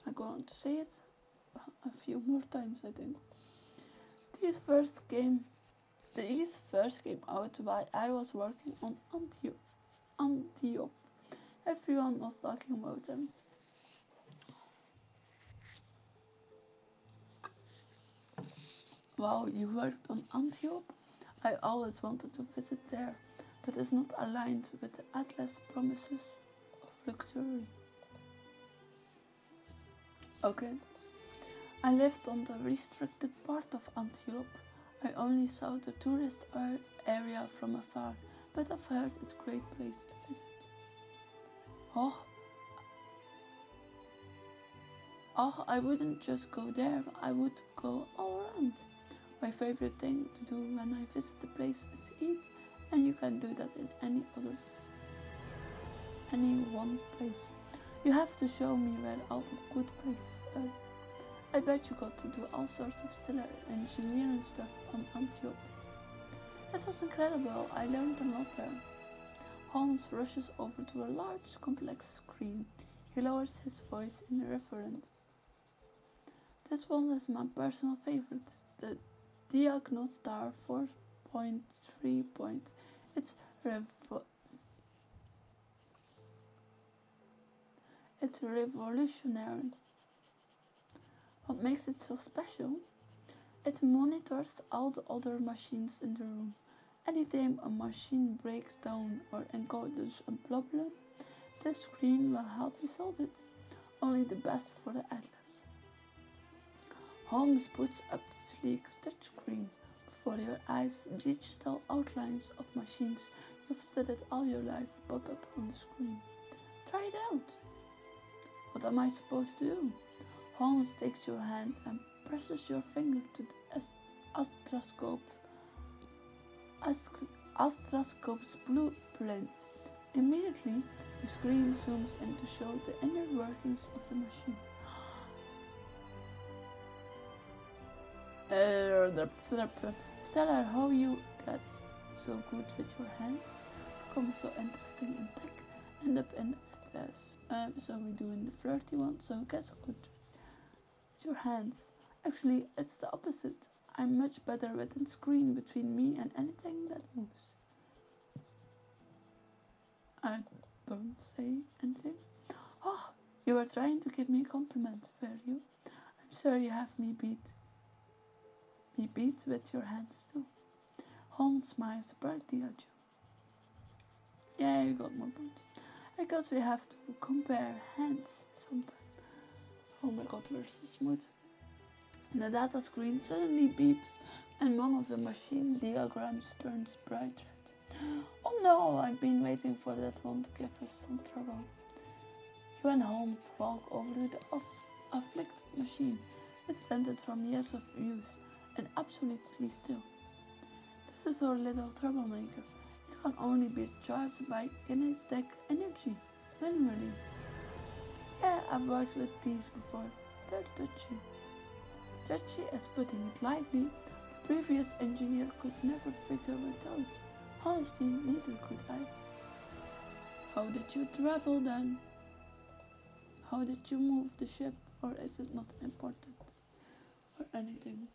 A: I'm going to say it a few more times, I think. These first came out while I was working on Antiope. Everyone was talking about them. Wow, you worked on Antiope? I always wanted to visit there, but it's not aligned with the Atlas promises of luxury. Okay. I lived on the restricted part of Antiope. I only saw the tourist area from afar, but I've heard it's a great place to visit. Oh, I wouldn't just go there, I would go all around. My favorite thing to do when I visit a place is eat, and you can do that in any one place. You have to show me where all the good places are. I bet you got to do all sorts of stellar engineering stuff on Antiope. It was incredible, I learned a lot there. Holmes rushes over to a large, complex screen. He lowers his voice in reverence. This one is my personal favorite, the Diagnostar 4.3 point. It's it's revolutionary. What makes it so special? It monitors all the other machines in the room. Anytime a machine breaks down or encounters a problem, the screen will help you solve it. Only the best for the Atlas. Holmes puts up the sleek touchscreen before your eyes. Digital outlines of machines you've studied all your life pop up on the screen. Try it out. What am I supposed to do? Holmes takes your hand and presses your finger to the astroscope's blueprint. Immediately, the screen zooms in to show the inner workings of the machine. Stellar, how you get so good with your hands, become so interesting in tech, end up in class. So we doing the flirty one, so get so good with your hands. Actually, it's the opposite. I'm much better with a screen between me and anything that moves. I don't say anything. Oh, you were trying to give me a compliment, were you? I'm sure you have me beat with your hands too. Holmes smiles brightly at you. Yeah, you got more points. I guess we have to compare hands sometime. Oh my god, we're so smooth. The data screen suddenly beeps and one of the machine diagrams turns bright red. Oh no, I've been waiting for that one to give us some trouble. You and Holmes walk over to the afflicted machine. It's dented from years of use and absolutely still. This is our little troublemaker. It can only be charged by kinetic energy, linearly. Yeah, I've worked with these before. They're touchy. Touchy as putting it lightly. The previous engineer could never figure it out. Honestly, neither could I. How did you travel then? How did you move the ship, or is it not important? Or anything?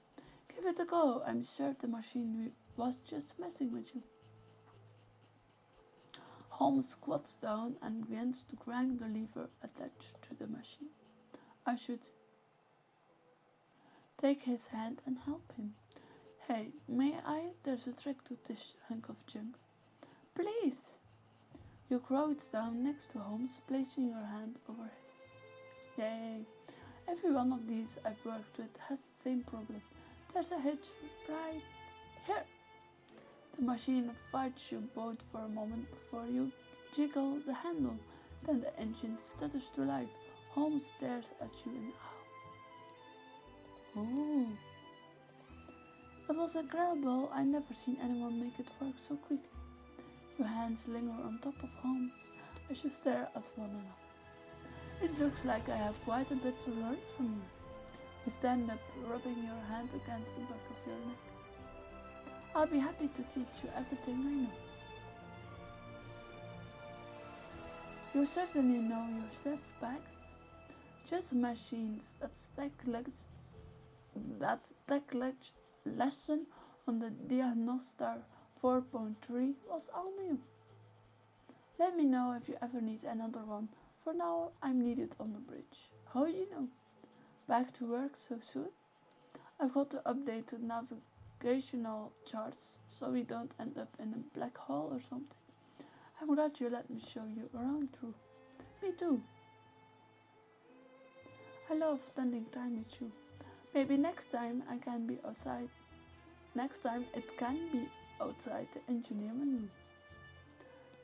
A: Give it a go. I'm sure the machine was just messing with you. Holmes squats down and begins to crank the lever attached to the machine. I should take his hand and help him. Hey, may I? There's a trick to this hunk of junk. Please! You crouch down next to Holmes, placing your hand over his. Yay! Every one of these I've worked with has the same problem. There's a hitch right here. The machine fights you both for a moment before you jiggle the handle. Then the engine stutters to life. Holmes stares at you in awe. Oh, that was incredible. I never seen anyone make it work so quickly. Your hands linger on top of Holmes as you stare at one another. It looks like I have quite a bit to learn from you. You stand up, rubbing your hand against the back of your neck. I'll be happy to teach you everything I know. You certainly know your stuff, Bags. Just machines that lesson on the Diagnostar 4.3 was all new. Let me know if you ever need another one. For now, I'm needed on the bridge. How do you know? Back to work so soon? I've got to update the navigational charts so we don't end up in a black hole or something. I'm glad you let me show you around too. Me too. I love spending time with you. Maybe next time I can be outside. Next time it can be outside the engineering room.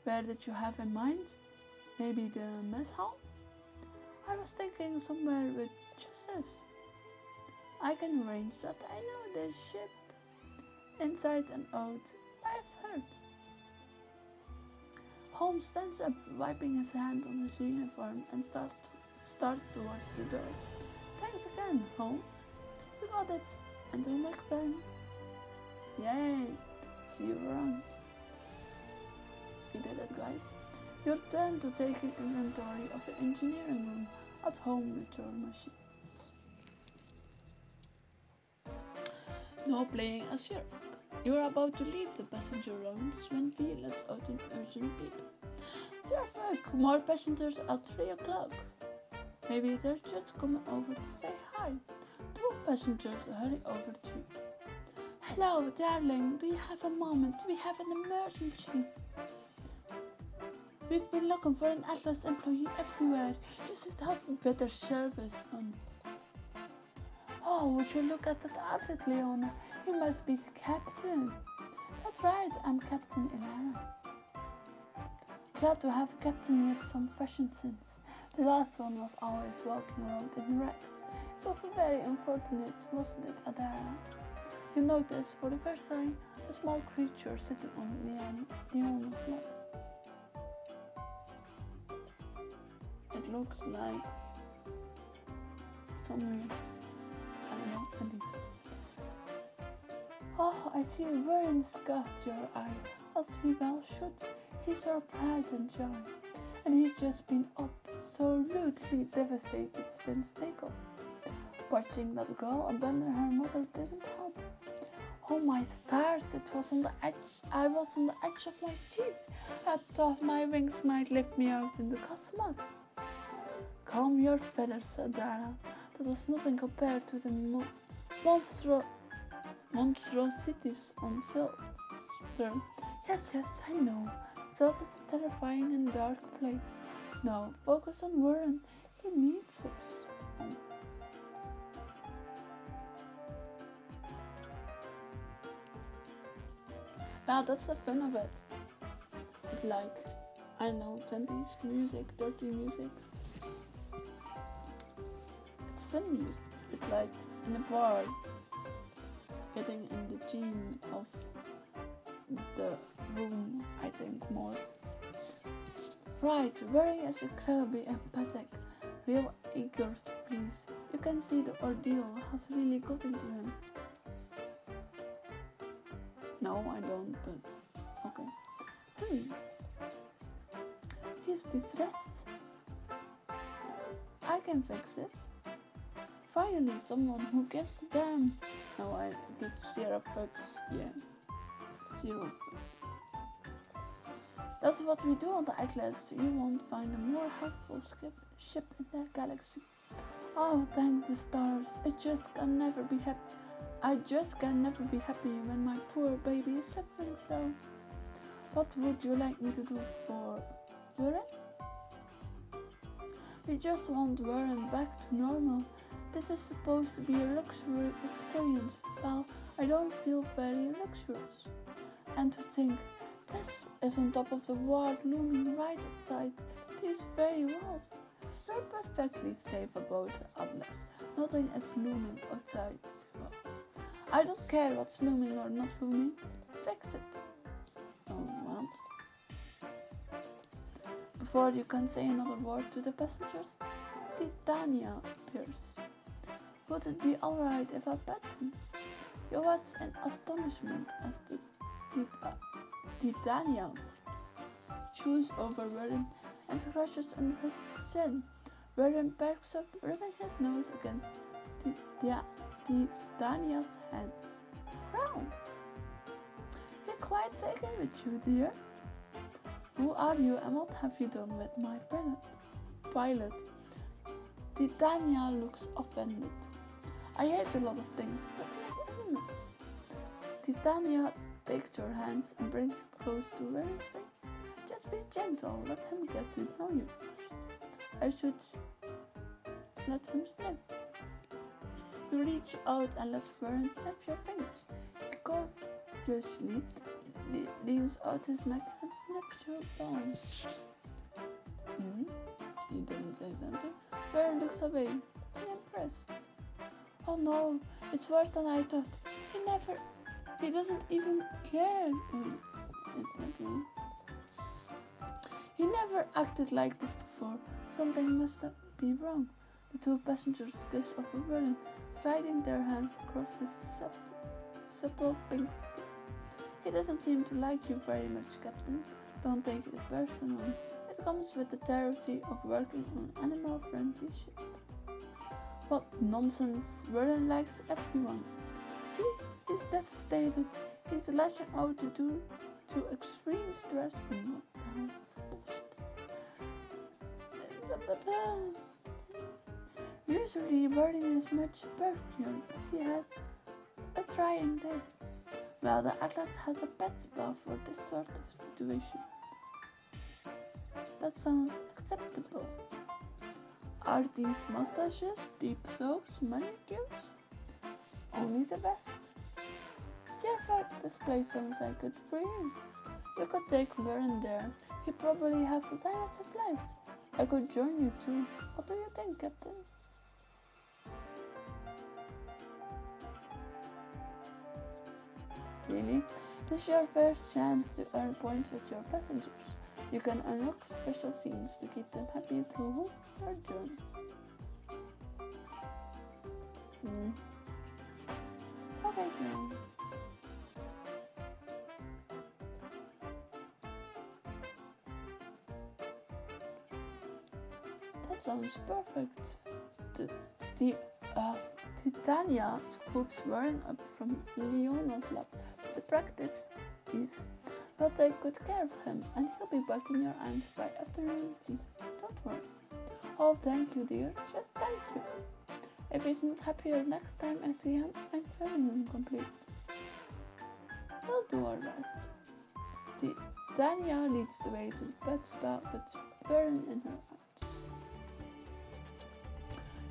A: Where did you have in mind? Maybe the mess hall? I was thinking somewhere with chassis. I can arrange that. I know this ship inside and out. I've heard. Holmes stands up, wiping his hand on his uniform, and starts towards the door. Thanks again, Holmes. You got it. Until next time. Yay! See you around. You did it, guys. Your turn to take an inventory of the engineering room at home with your machines. No playing as sheriff. You are about to leave the passenger lounge when he lets out an urgent beep. Sheriff, more passengers at 3 o'clock. Maybe they're just coming over to say hi. 2 passengers hurry over to you. Hello, darling, do you have a moment? We have an emergency. We've been looking for an Atlas employee everywhere. You should have better service, hon. Oh, would you look at that outfit, Leona? You must be the captain. That's right, I'm Captain Ilana. Glad to have a captain with some fashion sense. The last one was always walking around in rags. It was very unfortunate, wasn't it, Adara? You noticed for the first time a small creature sitting on Leona's lap. It looks like some, I don't know, anything. Oh, I see Vern's got your eye, as he well should. He's our pride and joy, and he's just been absolutely devastated since takeoff. Watching that girl abandon her mother didn't help. Oh my stars, I was on the edge of my seat. I thought my wings might lift me out in the cosmos. Calm your feathers, Adara. That was nothing compared to the monstrosities on Silver. Yes, I know. Silver is a terrifying and dark place. Now, focus on Warren. He needs us. Well, that's the fun of it. It's like, I know, 20s music, dirty music. It's fun music. It's like in a bar, getting in the theme of the room, I think, more. Right, Barry is incredibly empathic, real eager to please. You can see the ordeal has really gotten to him. No, I don't, but okay. He's distressed. I can fix this. Finally, someone who gives a damn. No, I give 0 fucks. Yeah, 0 fucks. That's what we do on the Atlas. You won't find a more helpful ship in the galaxy. Oh, thank the stars. I just can never be happy when my poor baby is suffering so. What would you like me to do for Warren? We just want Warren back to normal. This is supposed to be a luxury experience. Well, I don't feel very luxurious. And to think, this is on top of the war looming right outside these very walls. We're perfectly safe about Atlas. Nothing is looming outside. I don't care what's looming or not looming. Fix it. Oh well. Before you can say another word to the passengers, Titania appears. Would it be alright if I pet him? You watch in astonishment as Titania chews over Warren and crushes under his chin. Warren perks up, rubbing his nose against Titania's hands. Crown! He's quite taken with you, dear. Who are you and what have you done with my pilot? Titania looks offended. I hate a lot of things, but not animals. Titania takes her hands and brings it close to Warren's face. Just be gentle, let him get to know you first. I should let him sniff. You reach out and let Warren sniff your fingers. He courteously leans out his neck and sniffs your palm. He didn't say something. Warren looks away, impressed. Oh no, it's worse than I thought. He doesn't even care. Is that wrong? He never acted like this before. Something must be wrong. The two passengers kiss over Warren, sliding their hands across his supple pink skin. He doesn't seem to like you very much, Captain. Don't take it personally. It comes with the territory of working on an animal-friendly ship. What nonsense. Warren likes everyone. See, he's devastated. He's lashing out due to extreme stress. Usually Warren is much perkier, but he has a trying day. Well, the Atlas has a pet spa for this sort of situation. That sounds acceptable. Are these massages, deep soaps, manicures? Only the best. Cheerful, this place sounds like good for you. You could take Warren there. He'd probably have the time of his life. I could join you too. What do you think, Captain? Really? This is your first chance to earn points with your passengers. You can unlock special scenes to keep them happy through your journey. Okay, then. That sounds perfect. Titania scoops Warren up from Leona's lap. The practice is. We'll take good care of him, and he'll be back in your arms by afternoon tea. Don't worry. Oh, thank you, dear. Just thank you. If he's not happier next time I see him, I'm feeling incomplete. We'll do our best. Titania leads the way to the pet spa with Warren in her arms.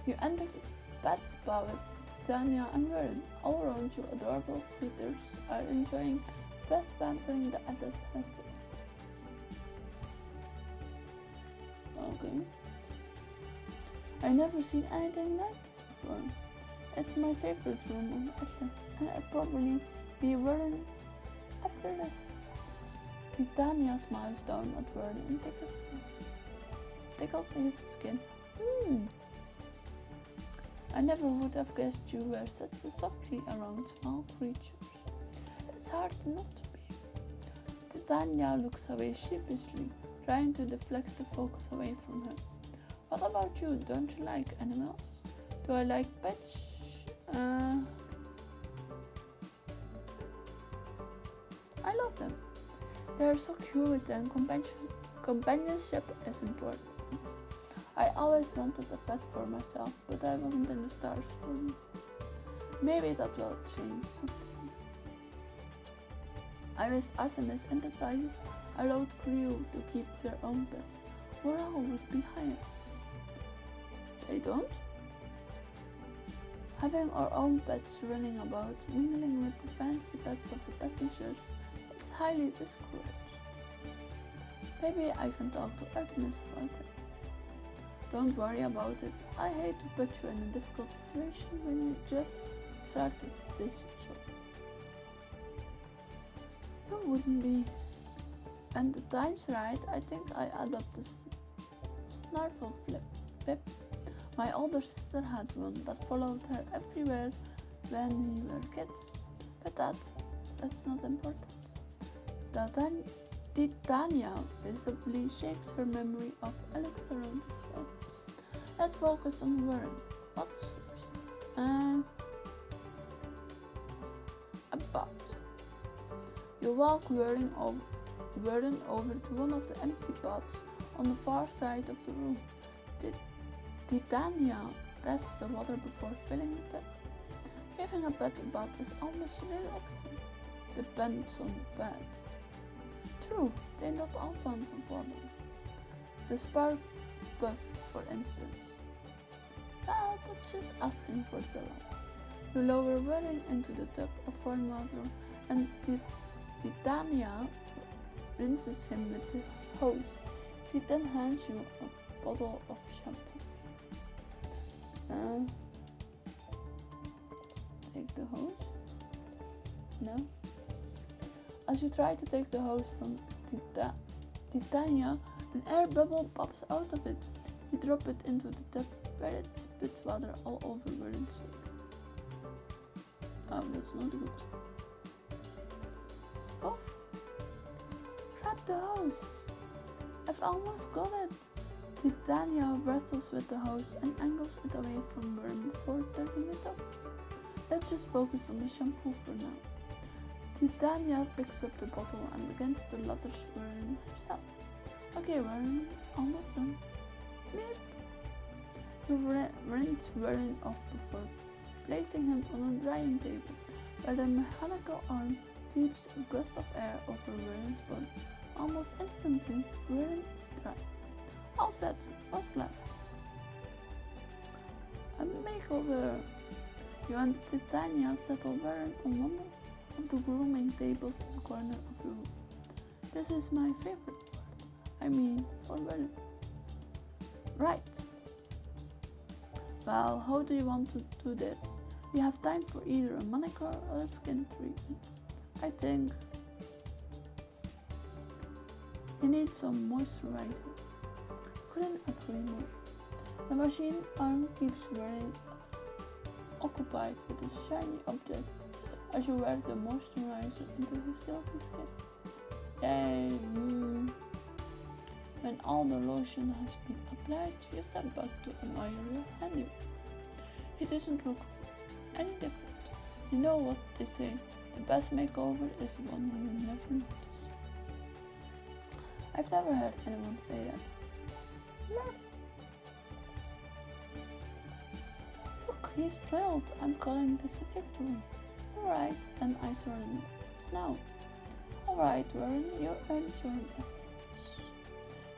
A: You enter the pet spa with Titania and Warren. All around you, adorable critters are enjoying the best pampering the Atlas has to offer. Okay. I've never seen anything like this before. It's my favorite room on the Atlas, and I'll probably be Warren after that. Titania smiles down at Warren and tickles his skin. I never would have guessed you were such a softy around small creatures. It's hard not to be. Titania looks away sheepishly, trying to deflect the focus away from her. What about you? Don't you like animals? Do I like pets? I love them. They are so cute and companionship is important. I always wanted a pet for myself, but I wasn't in the stars for me. Maybe that will change someday. I wish Artemis Enterprises allowed crew to keep their own pets. Morale would be higher. They don't? Having our own pets running about, mingling with the fancy pets of the passengers, is highly discouraged. Maybe I can talk to Artemis about it. Don't worry about it. I hate to put you in a difficult situation when you just started this job. You wouldn't be. When the time's right, I think I adopt this Snarfle Pip. My older sister had one that followed her everywhere when we were kids. But that's not important. Titania visibly shakes her memory of Alex around this one. Let's focus on Warren. What's first? About. You walk Warren over to one of the empty pots on the far side of the room. Titania tests the water before filling the tap. Giving a pet a bath is almost relaxing. Depends on the pet. True, they not all tons of water. The spark puff, for instance. Well, that's just asking for trouble. You lower Warren into the tub of warm water and Titania rinses him with the hose. She then hands you a bottle of shampoo. Take the hose? No? As you try to take the hose from Titania, an air bubble pops out of it. You drop it into the tub where it spits water all over Warren's face. Oh, that's not good. Oh! Grab the hose! I've almost got it! Titania wrestles with the hose and angles it away from Warren before turning it off. Let's just focus on the shampoo for now. Titania picks up the bottle and begins to lather Warren herself. Okay, Warren, almost done. Beep. You rinse Warren off before placing him on a drying table, where the mechanical arm sweeps a gust of air over Warren's body. Almost instantly, Warren is dry. All set. What's left? A makeover. You and Titania settle Warren on one of the grooming tables in the corner of the room. This is my favorite part. I mean, for Warren. Right. Well, how do you want to do this? We have time for either a manicure or a skin treatment. I think he needs some moisturizer. Couldn't agree more. The machine arm keeps Warren occupied with a shiny object as you wear the moisturizer into his silky skin. Yay! When all the lotion has been applied, you step back to admire your handiwork. It doesn't look any different. You know what they say, the best makeover is the one you never notice. I've never heard anyone say that. Look, he's thrilled. I'm calling this a victory. Alright, then I surrender. It's now. Alright, Warren, you earned your match.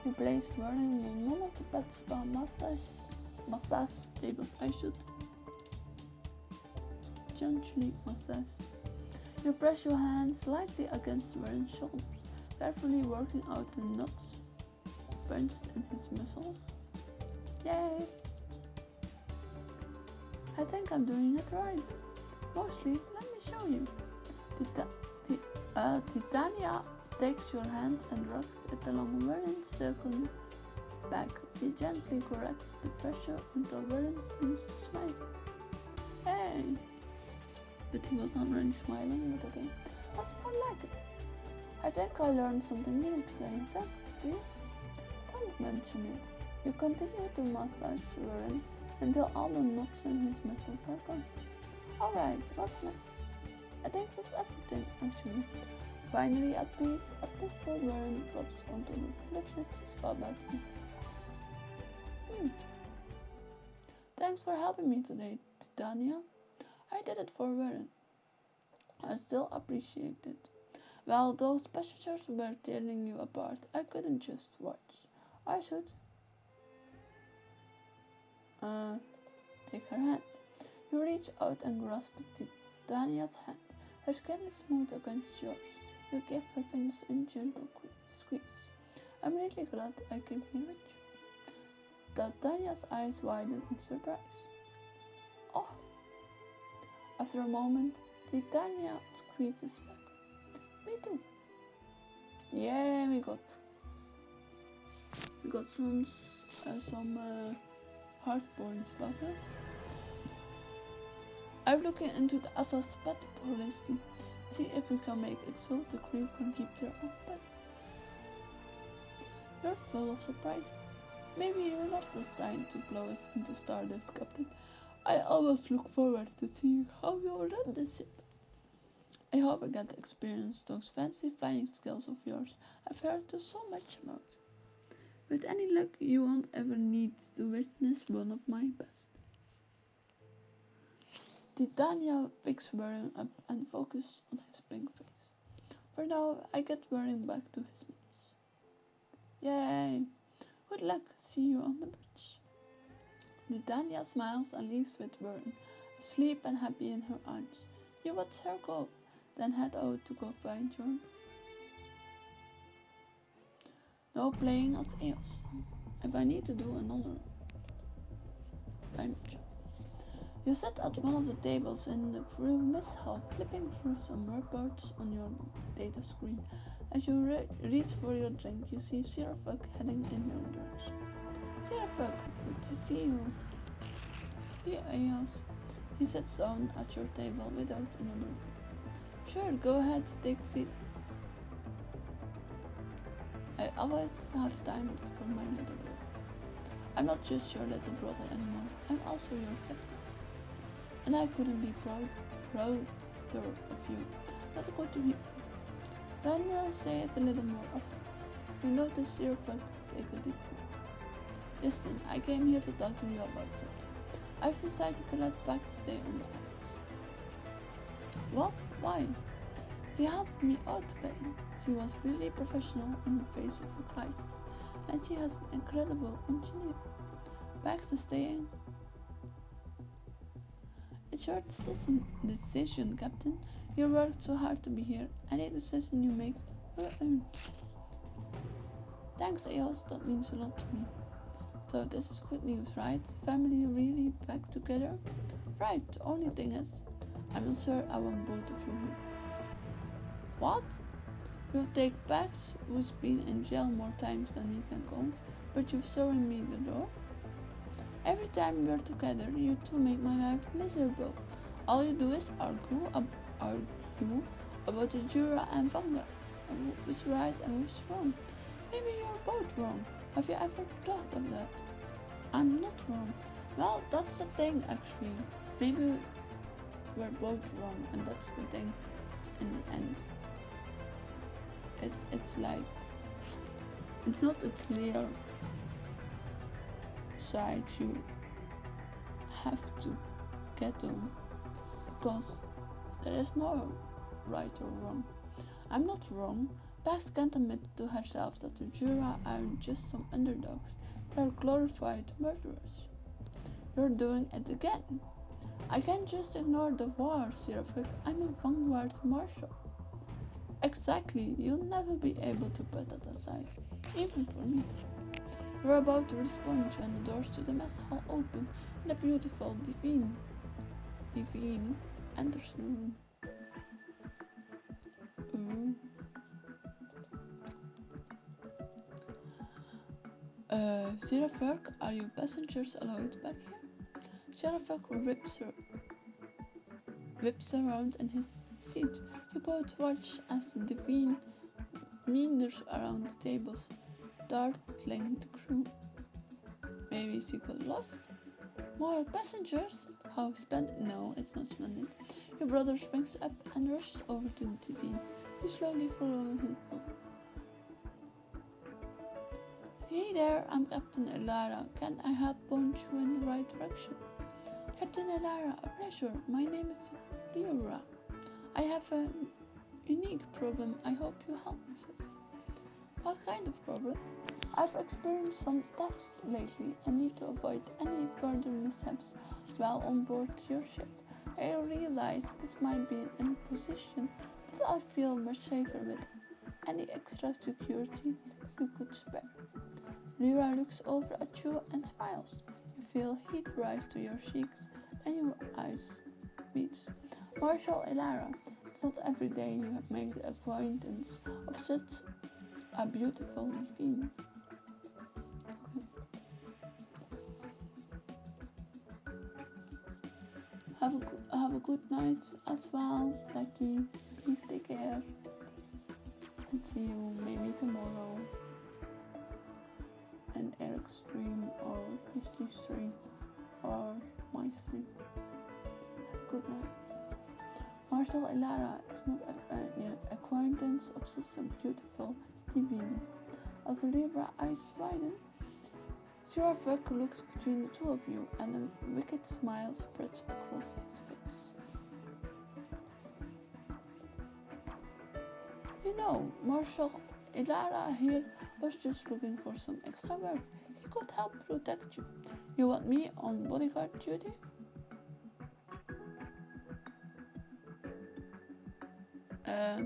A: You place Warren on one of the pet spa massage tables. I should gently massage. You press your hand slightly against Warren's shoulders, carefully working out the knots punched in his muscles. Yay! I think I'm doing it right. Mostly, let me show you. Titania takes your hand and rocks it along Warren's circling back. She gently corrects the pressure until Warren seems to smile. Hey! But he was not really smiling, but okay. That's more like it. I think I learned something new today. Thanks, do you? Don't mention it. You continue to massage Warren until all the knots in his muscles are gone. Alright, what's next? I think that's everything, actually. Finally at peace, a pistol Warren drops onto the flipless spa bed. Hmm. Thanks for helping me today, Titania. I did it for Warren. I still appreciate it. While those passengers were tearing you apart, I couldn't just watch. I should uh, take her hand. You reach out and grasp Titania's hand. Her skin is smooth against yours. You give her fingers a gentle squeeze. I'm really glad I came here with you. Titania's eyes widen in surprise. Oh! After a moment, Titania squeezes back. Me too. Yeah, we got some hard points, Butter. I'm looking into the Atlas pet policy. See if we can make it so the crew can keep their own pets. You're full of surprises. Maybe you're not destined to blow us into stardust, Captain. I always look forward to seeing how you run the ship. I hope I get to experience those fancy flying skills of yours I've heard so much about. With any luck, you won't ever need to witness one of my best. Titania picks Warren up and focuses on his pink face. For now, I get Warren back to his moms. Yay! Good luck, see you on the bridge. Titania smiles and leaves with Warren, asleep and happy in her arms. You watch her go, then head out to go find your... No playing at eels. If I need to do another, I'm sure. You sit at one of the tables in the mess hall, flipping through some reports on your data screen. As you reach for your drink, you see Sirafuk heading in your direction. Sirafuk, good to see you. He asks. He sits down at your table without another word. Sure, go ahead, take a seat. I always have time for my little brother. I'm not just your little brother anymore, I'm also your captain. And I couldn't be prouder of you. That's good to hear. Then say it a little more often. You notice your friend take a deep breath. Listen, I came here to talk to you about something. I've decided to let Pax stay on the ice. What? Why? She helped me out today. She was really professional in the face of a crisis, and she has an incredible engineer. Pax is staying. It's your decision, Captain. You worked so hard to be here. Any decision you make will earn. Thanks, Eos. That means a lot to me. So this is good news, right? Family really back together? Right. The only thing is, I'm not sure I want both of you here. What? You'll take Pax, who's been in jail more times than he can count, but you've shown me the door? Every time we're together, you two make my life miserable. All you do is argue about the Jura and Vanguard, and who's right and who's wrong. Maybe you're both wrong. Have you ever thought of that? I'm not wrong. Well, that's the thing, actually. Maybe we're both wrong, and that's the thing in the end. It's like, it's not a clear side you have to get on, because there is no right or wrong. I'm not wrong. Pax can't admit to herself that the Jura aren't just some underdogs. They're glorified murderers. You're doing it again. I can't just ignore the war, Sirafik. I'm a vanguard marshal. Exactly. You'll never be able to put that aside, even for me. You're about to respond when the doors to the mess hall open and a beautiful Divine enters the room. Ooh. Sirafuk, are you passengers allowed back here? Sirafuk whips around in his seat. You both watch as the Divine meanders around the tables, startling the crew. Maybe she got lost? More passengers? How splendid. No, it's not splendid. Your brother springs up and rushes over to the Divine. You slowly follow him. Hey there, I'm Captain Elara. Can I help point you in the right direction? Captain Elara, a pleasure. My name is Lyra. I have a unique problem I hope you help me with. What kind of problem? I've experienced some tests lately and need to avoid any further mishaps while on board your ship. I realize this might be an imposition, but I feel much safer with any extra security you could spare. Lyra looks over at you and smiles. You feel heat rise to your cheeks and your eyes meet. Marshal Elara, it's not every day you make the acquaintance of such a beautiful being. Have a good night as well, Lucky. Please take care and see you maybe tomorrow in Eric's stream or Christy's stream or my stream. Have a good night. Marshal Elara is not an acquaintance of such a beautiful being. As Libra eyes widen, Sirafuk looks between the two of you and a wicked smile spreads across his face. You know, Marshal Elara here was just looking for some extra work. He could help protect you. You want me on bodyguard duty? Uh,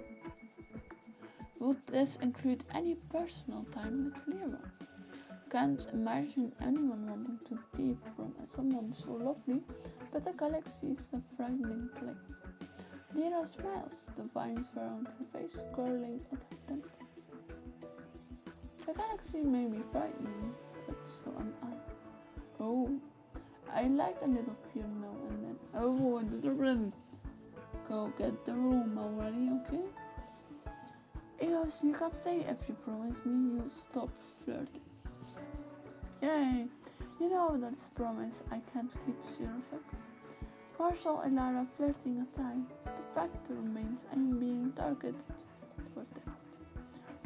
A: would this include any personal time with Lyra? Can't imagine anyone wanting to be from someone so lovely, but the galaxy is a frightening place. Lyra smiles, the vines around her face curling at her temples. The galaxy may be frightening, but so am I. Oh, I like a little fear now and then. Oh, another room. Go get the room already, okay? Eos, you can stay if you promise me you'll stop flirting. Yay! You know that's a promise I can't keep, Sirafuk. Marshal and Lara flirting aside, the fact remains I am being targeted for theft.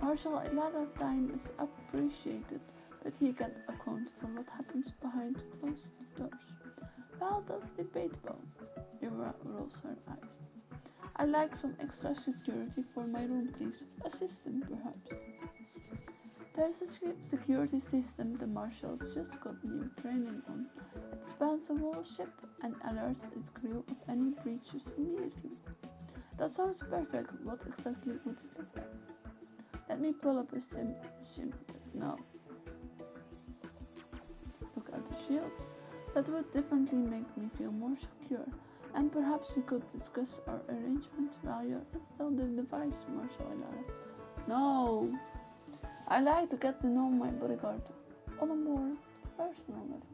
A: Marshal and Lara's time is appreciated, but he can't account for what happens behind closed doors. Well, that's debatable. Ira rolls her eyes. I'd like some extra security for my room, please. A system, perhaps. There's a security system the marshals just got new training on. It spans the whole ship and alerts its crew of any breaches immediately. That sounds perfect. What exactly would it look like? Let me pull up a sim. No. Look at the shield. That would definitely make me feel more secure. And perhaps we could discuss our arrangement while you're installing the device, Marshal Elara. No! I like to get to know my bodyguard on a more personal level.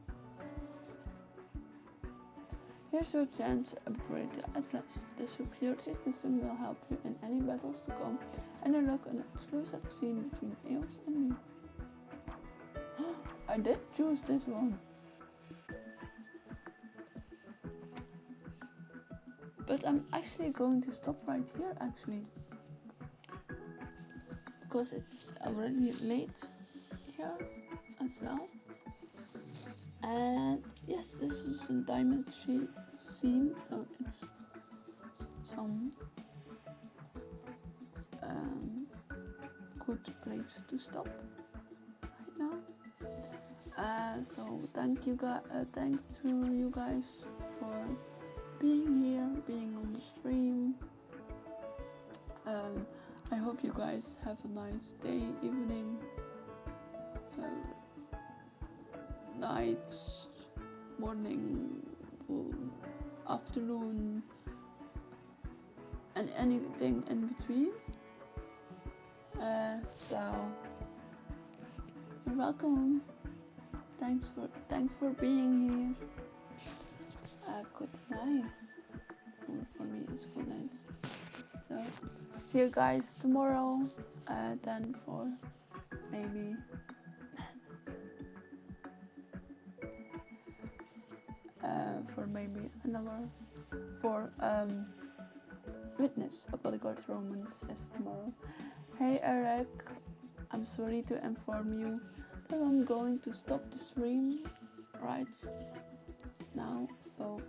A: Here's your chance to upgrade to Atlas. The security system will help you in any battles to come and unlock an exclusive scene between Eos and me. I did choose this one. But I'm actually going to stop right here actually. Because it's already late here as well. And yes, this is a diamond scene, so it's some good place to stop right now. So thank to you guys for being here, being on the stream. I hope you guys have a nice day, evening, night, morning, afternoon, and anything in between. So you're welcome. Thanks for being here. Good night. Or for me, it's good night. So see you guys tomorrow. Then for maybe another for witness a bodyguard romance is tomorrow. Hey Eric, I'm sorry to inform you So I'm going to stop the stream right now. So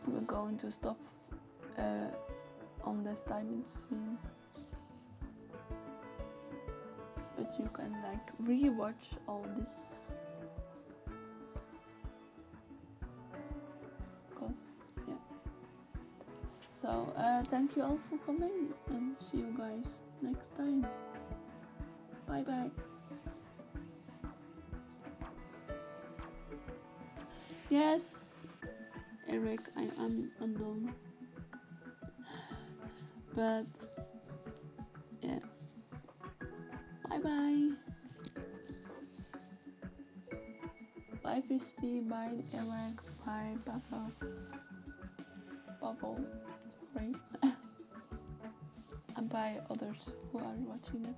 A: we're going to stop on this diamond scene, but you can like rewatch all this, cause yeah. So thank you all for coming, and see you guys next time. Bye bye. Yes, Eric, I am unknown, but yeah. Bye bye. Bye Fisty, bye Eric, bye Bubble, sorry, and bye others who are watching it.